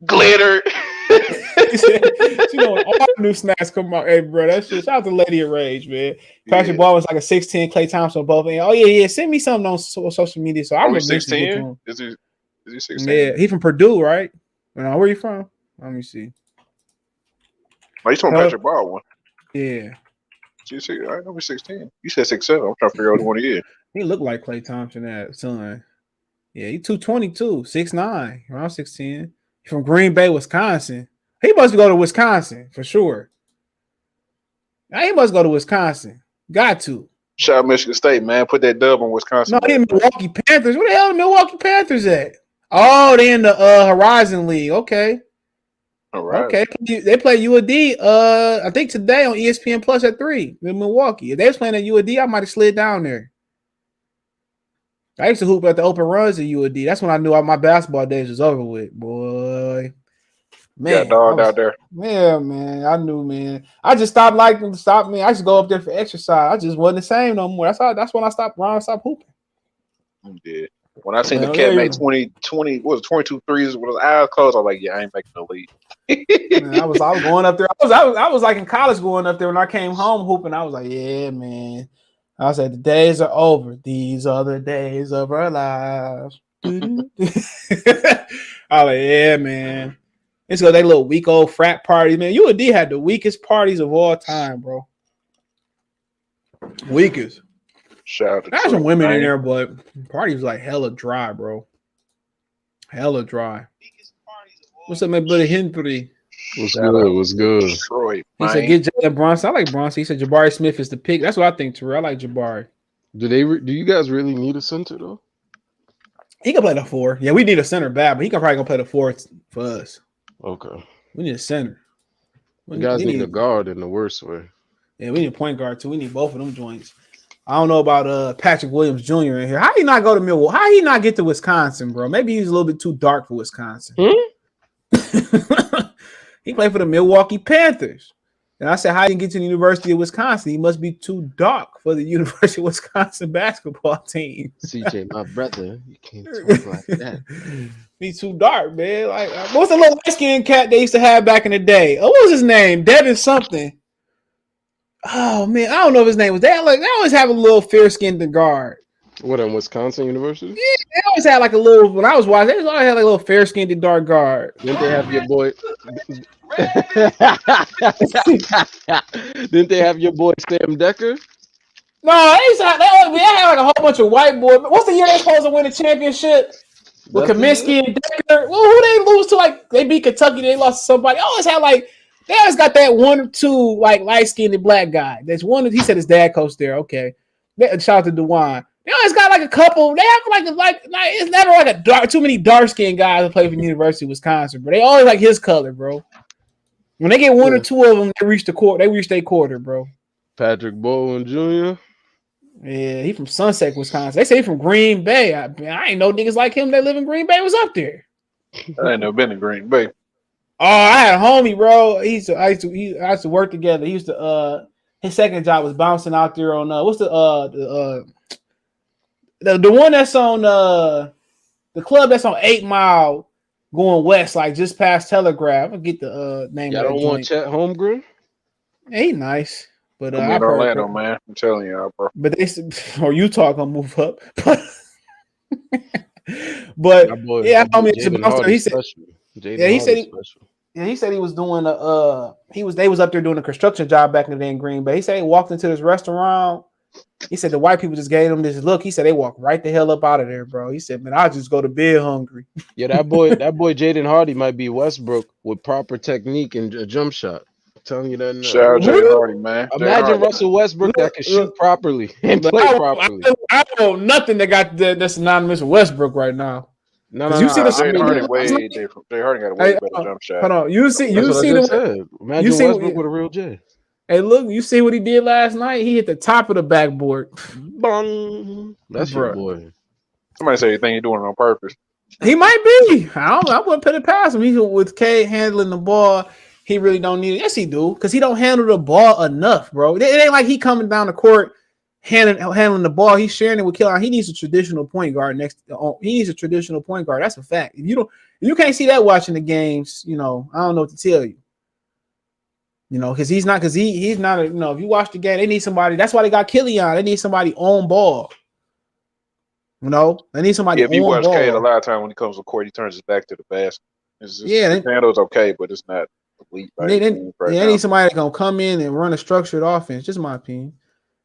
glitter. He said, you know, all the new snacks come out. Hey, bro, that shit. Shout out to Lady of Rage, man. Patrick Ball was like a 6'10", Klay Thompson both. And, oh yeah. Send me something on social media. So I'm Only eventually get to 16? him. Is he 16? Yeah, he from Purdue, right? Where you from? Let me see. Oh, he's from Patrick Ball one. Yeah. I know he's 16. You said 6'7". I'm trying to figure out what one he is. He looked like Klay Thompson, that son. Yeah, he 222, 6'9", around 6'10". He from Green Bay, Wisconsin. He must go to Wisconsin for sure. Now he must go to Wisconsin. Got to. Shout out Michigan State, man. Put that dub on Wisconsin. No, he in Milwaukee Panthers. Where the hell are the Milwaukee Panthers at? Oh, they in the Horizon League. Okay. All right. Okay. They play UAD I think today on ESPN Plus at 3 in Milwaukee. If they was playing at UAD, I might have slid down there. I used to hoop at the open runs at UAD. That's when I knew my basketball days was over with, boy. Man, got dogged out there. Yeah, man. I knew, man. I just stopped liking to stop me. I used to go up there for exercise. I just wasn't the same no more. That's when I stopped hooping. Yeah. When I seen the cat make 22 threes with his eyes closed, I was like, yeah, I ain't making the league. Man, I was going up there. I was like in college going up there when I came home hooping. I was like, yeah, man. I said, the days are over. These are the days of our lives. I was like, yeah, man. It's because they little weak old frat parties, man. UAD had the weakest parties of all time, bro. Weakest. Shout out to There's some women in there, but party was like hella dry, bro. Hella dry. What's up, my buddy Henry? What's good? Detroit, he said, get Jalen Brunson. I like Brunson. He said Jabari Smith is the pick. That's what I think, Terrell. I like Jabari. Do you guys really need a center, though? He can play the 4. Yeah, we need a center bad, but he can probably go play the 4 for us. Okay. We need a center. You guys need a guard in the worst way. Yeah, we need a point guard, too. We need both of them joints. I don't know about Patrick Williams Jr. in here. How he not go to Milwaukee? How he not get to Wisconsin, bro? Maybe he's a little bit too dark for Wisconsin. He played for the Milwaukee Panthers. And I said, how he get to the University of Wisconsin? He must be too dark for the University of Wisconsin basketball team. CJ, my brother, you can't talk like that. Be too dark, man. Like, what's the little light-skinned cat they used to have back in the day? Oh, what was his name? Devin something. Oh man, I don't know if his name was. They always have a little fair-skinned guard. What, in Wisconsin University? Yeah, they always had like a little. When I was watching, they always had like a little fair-skinned dark guard. Didn't they have your boy? Didn't they have your boy Sam Decker? No, they had like a whole bunch of white boys. What's the year they supposed to win the championship? With Kaminsky and Decker. Well, who they lose to? Like they beat Kentucky, they lost to somebody. They always got that one or two like light-skinned black guy. There's one. He said his dad coached there. Okay, shout out to Dewan. They always got like a couple. They have like it's never like too many dark-skinned guys that play for the University of Wisconsin, bro. They always like his color, bro. When they get one or two of them, they reach their quarter, bro. Patrick Bowen Jr. Yeah, he from Sunset, Wisconsin. They say he from Green Bay. I ain't know niggas like him that live in Green Bay was up there. I ain't never been to Green Bay. Oh, I had a homie, bro. I used to work together. He used to his second job was bouncing out there on what's the one that's on the club that's on 8 Mile going west, like just past Telegraph. I'll get the name of that don't want Chet Holmgren? Yeah, he nice. But I'm in Orlando, man. I'm telling you, bro. But or Utah gonna move up. But yeah, I mean, he said, he said he was doing they was up there doing a construction job back in the day in Green Bay. He said he walked into this restaurant. He said the white people just gave him this look. He said they walked right the hell up out of there, bro. He said, man, I'll just go to bed hungry. Yeah, that boy Jaden Hardy might be Westbrook with proper technique and a jump shot. I'm telling you that now. Shout out Jaden Hardy, man. Imagine Russell Westbrook that can shoot properly and play properly. I don't know nothing that's synonymous with Westbrook right now. No, Because no, you no. see the I Jaden shit he mean, did Harden last way night. different. Jaden Harden got a way Hey, better jump shot. hold on. You see that's what I just what said. you Imagine see. Westbrook with a real J. Hey, look, you see what he did last night? He hit the top of the backboard, Bong. That's your bro. boy. Somebody say you think you're doing it on purpose. He might be. I wouldn't put it past him. He with Cade handling the ball. He really don't need it. Yes, he do, because he don't handle the ball enough, bro. It ain't like he coming down the court handling the ball. He's sharing it with Killer. He needs a traditional point guard next. He needs a traditional point guard. That's a fact. If you can't see that watching the games, I don't know what to tell you. Because he's not. Because he's not. If you watch the game, they need somebody. That's why they got Killian. They need somebody on ball. They need somebody Yeah, if you on watch Cade a ball. lot of time when he comes to court, he turns his back to the basket. It's just, Yeah, his handle's okay, but it's not elite by any means right they now. need somebody that's gonna come in and run a structured offense. Just my opinion.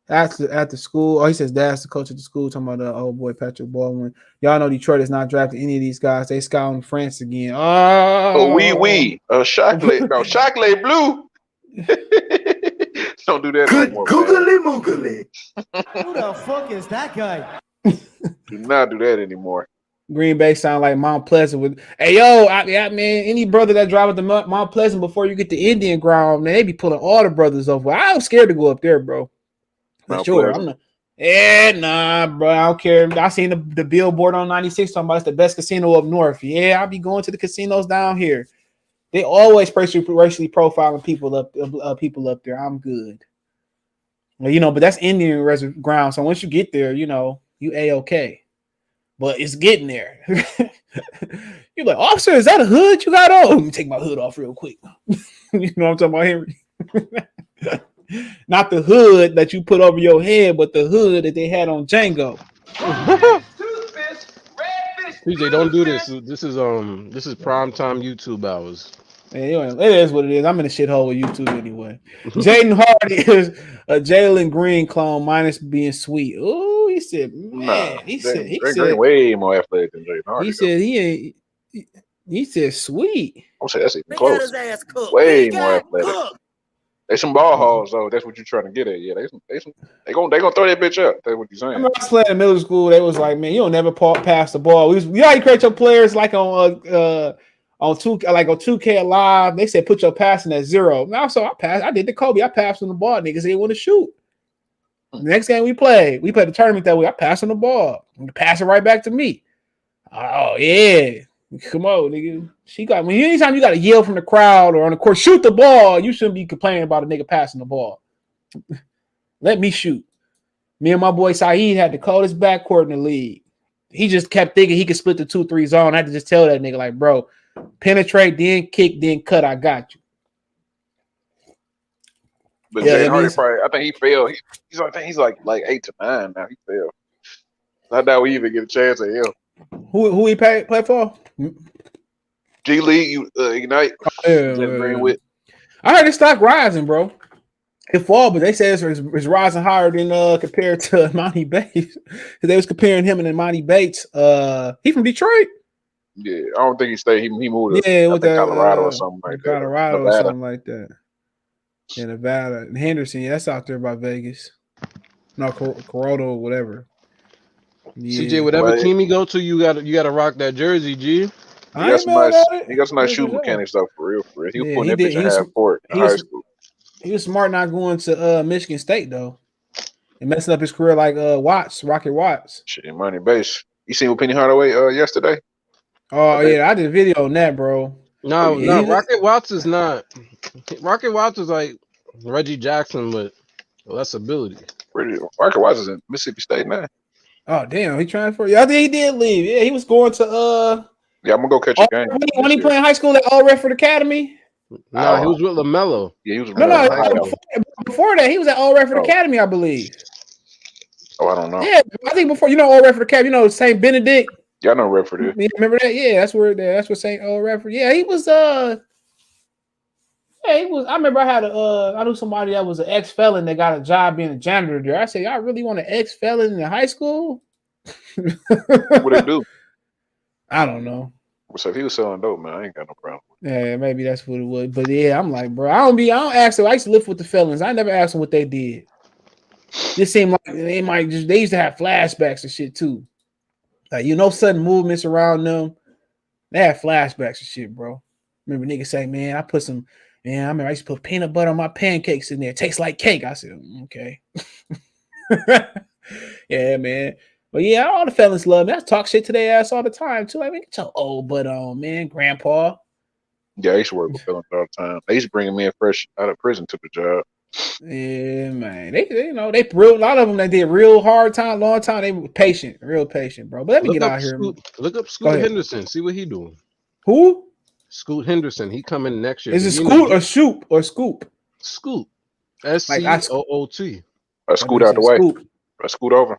At the school, he says dad's the coach at the school. Talking about the old boy Patrick Baldwin. Y'all know Detroit is not drafting any of these guys. They scouting France again. Oh, Oh, chocolate blue. Don't do that no more, Googly moogly. Who the fuck is that guy? man. Do not do that anymore. Green Bay sound like Mount Pleasant with. Hey yo, man, any brother that drive with the Mount Pleasant before you get to Indian ground, man, they be pulling all the brothers over. I'm scared to go up there, bro. For Mount sure, Pleasant. I'm not. Yeah, nah, bro. I don't care. I seen the billboard on 96 talking about it's the best casino up north. Yeah, I'll be going to the casinos down here. They always racially profiling people up there. I'm good. Well, but that's Indian ground. So once you get there, you A-okay. But it's getting there. You're like, officer, is that a hood you got on? Let me take my hood off real quick. You know what I'm talking about, Henry? Not the hood that you put over your head, but the hood that they had on Django. PJ, don't do this. This is prime time YouTube hours. It is what it is. I'm in a shithole with YouTube anyway. Jaden Hardy is a Jalen Green clone minus being sweet. Oh, he said, man. He said Green way more athletic than Jaden Hardy. He said he ain't. He said sweet. I'm saying that's even They close. got his ass cooked. Way more athletic. They some ball hogs though. That's what you're trying to get at. Yeah, they gonna throw that bitch up. That's what you're saying. I was playing in middle school. They was like, man, you don't never pass the ball. You know how you create your players like on 2K Live. They said put your passing at 0. Now so I passed. I did the Kobe. I passed on the ball. Niggas didn't want to shoot. The next game we played the tournament that way. I passed on the ball. Pass it right back to me. Oh yeah. Come on, nigga. Anytime you got to yell from the crowd or on the court, shoot the ball, you shouldn't be complaining about a nigga passing the ball. Let me shoot. Me and my boy Saeed had the coldest backcourt in the league. He just kept thinking he could split the 2-3 zone. I had to just tell that nigga, like, bro, penetrate, then kick, then cut. I got you. But Jaden Hardy probably, I think he failed. He's like 8 to 9 now. He failed. I doubt we even get a chance at him. Who he play for? G League, Ignite. Green with. I heard his stock rising, bro. It fall, but they say it's rising higher than compared to Monty Bates. They was comparing him and Monty Bates. He from Detroit. Yeah, I don't think he stayed. He moved. Yeah, with Colorado or something like that. Colorado or something like that. Yeah, Nevada and Henderson. Yeah, that's out there by Vegas. No, Corona or whatever. Yeah. CJ, whatever team you go to, you gotta rock that jersey, G. He got some nice shoe mechanics though, for real. He was putting that bitch in half court in high school. He was smart not going to Michigan State though, and messing up his career like Rocket Watts. Shit, money base. You seen with Penny Hardaway yesterday? Oh yeah, I did a video on that, bro. No, Rocket Watts is not. Rocket Watts is like Reggie Jackson with less ability. Rocket Watts is in Mississippi State now. Oh damn, he transferred. Yeah, I think he did leave. Yeah, he was going to Yeah, I'm gonna go catch a game. When he playing high school at All Redford Academy. No, he was with LaMelo. Yeah, he was with LaMelo. Before that, he was at All Redford Academy, I believe. Oh, I don't know. Yeah, I think before All Redford Academy, St. Benedict. Yeah, I know Redford is. You remember that? Yeah, that's what St. Redford. Yeah, he was he was. I remember I knew somebody that was an ex-felon that got a job being a janitor there. I said, y'all really want an ex-felon in high school? What they do? I don't know. So if he was selling dope, man, I ain't got no problem. Yeah, maybe that's what it was. But yeah, I'm like, bro, I don't ask them. I used to live with the felons. I never asked them what they did. This seemed like they used to have flashbacks and shit too. Like, sudden movements around them. They had flashbacks and shit, bro. Remember niggas say, man, I remember I used to put peanut butter on my pancakes in there. It tastes like cake. I said, okay. Yeah, man. But yeah, all the fellas love me. I talk shit to their ass all the time, too. I mean, get your old butt on, man, grandpa. Yeah, I used to work with felons all the time. They used to bring me in fresh out of prison to the job. Yeah, man. They a lot of them that did real hard time, long time. They were patient, real patient, bro. But let me get out here. Look up Scoot Henderson. See what he doing. Who? Scoot Henderson. He coming next year. Is it Scoot or Shoop or Scoop? Scoot. SCOOT. I scoot out the way. Scoop. I scoot over.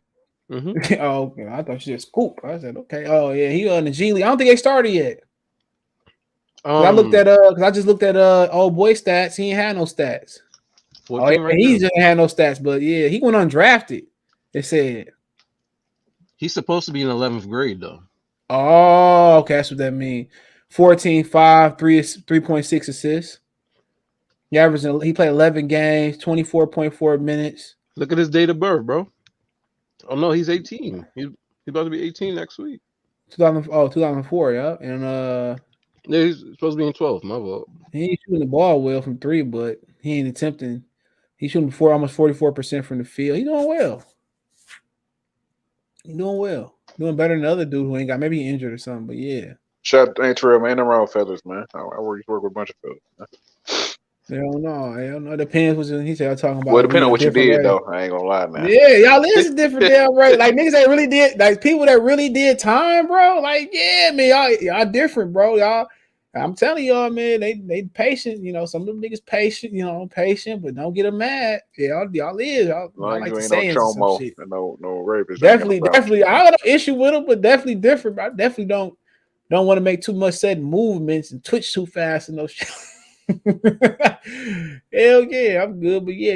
Mm-hmm. Oh, okay. I thought you said Scoop. I said, okay. Oh, yeah. He on the G League. I don't think they started yet. I looked at because I just looked at old boy stats. He ain't had no stats. Oh, yeah, right he didn't have no stats, but yeah, he went undrafted. They said he's supposed to be in 11th grade though. Oh, okay, that's what that means. 14-5, 3.6 assists. He played 11 games, 24.4 minutes. Look at his date of birth, bro. Oh no, he's 18. He's about to be 18 next week. 2004, yeah. And yeah, he's supposed to be in 12th. My fault. He ain't shooting the ball well from 3, but he ain't attempting. He's shooting almost 44% from the field. He's doing well. Doing better than the other dude who ain't got maybe injured or something. But yeah. Shout out to Terrell, man. I'm around feathers, man. I work with a bunch of feathers. Man. Hell no. It depends what he said. I'm talking about. Well, depending on what you did, though. I ain't gonna lie, man. Yeah, y'all is a different damn rate. Like niggas that really did, like people that really did time, bro. Like, yeah, man, y'all different, bro. Y'all, I'm telling y'all, man, they patient. Some of them niggas patient, but don't get them mad. Yeah, y'all is. Y'all like to say no some shit. No rapist. Definitely. I got no issue with them, but definitely different. I definitely don't want to make too much sudden movements and twitch too fast and no shit. Hell yeah, I'm good. But yeah,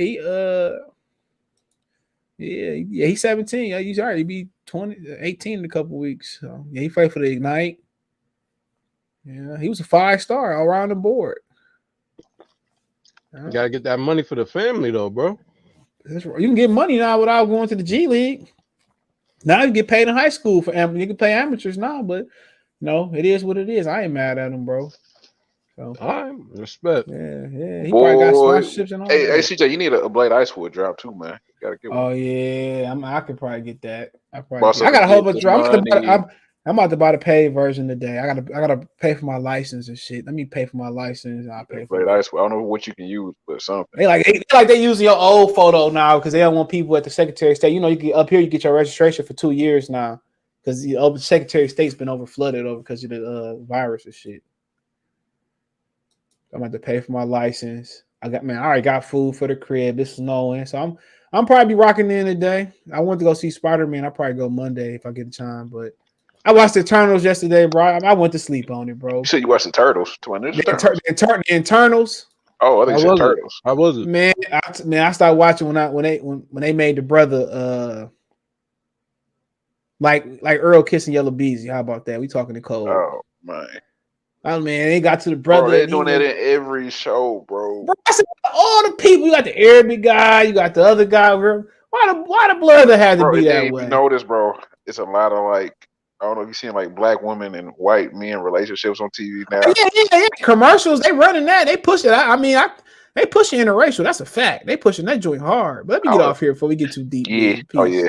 he's 17. He's already be 18 in a couple weeks. So yeah, he played for the Ignite. Yeah, he was a 5-star all around the board. You gotta get that money for the family though, bro. That's right. You can get money now without going to the G League. Now you get paid in high school for you can play amateurs now, but it is what it is. I ain't mad at him, bro. So, all right, respect. Yeah. He probably got sponsorships and all. Hey, CJ, you need a Blade Icewood drop too, man. You gotta get one. Oh yeah, I could probably get that. I got a whole bunch of. I'm about to buy the paid version today. I gotta pay for my license and shit. Let me pay for my license. I'll pay for Blade Icewood. I don't know what you can use, but something. They using your old photo now because they don't want people at the Secretary of State. You get up here, you get your registration for 2 years now because the Secretary of State's been overflooded because of the virus and shit. I'm about to pay for my license. I already got food for the crib. It's snowing, so I'm probably rocking in today. I want to go see Spider-Man. I'll probably go Monday if I get the time. But I watched the Eternals yesterday, bro. I went to sleep on it, bro. You said you watched the Turtles. The Eternals. Oh, I think you said Turtles. How was it? Man, I started watching when they made the brother like Earl kissing Yellow Beezy. How about that? We talking to Cole. Oh man. Oh man, they got to the brother. Bro, they're doing that in every show, bro. I said, all the people. You got the Arabic guy. You got the other guy. Why the brother had to be that way? You notice, bro, it's a lot of I don't know if you've seen black women and white men relationships on TV now. Yeah. Commercials, they running that. They push it. They pushing interracial. That's a fact. They pushing that joint hard. But let me get off here before we get too deep. Yeah. Oh yeah.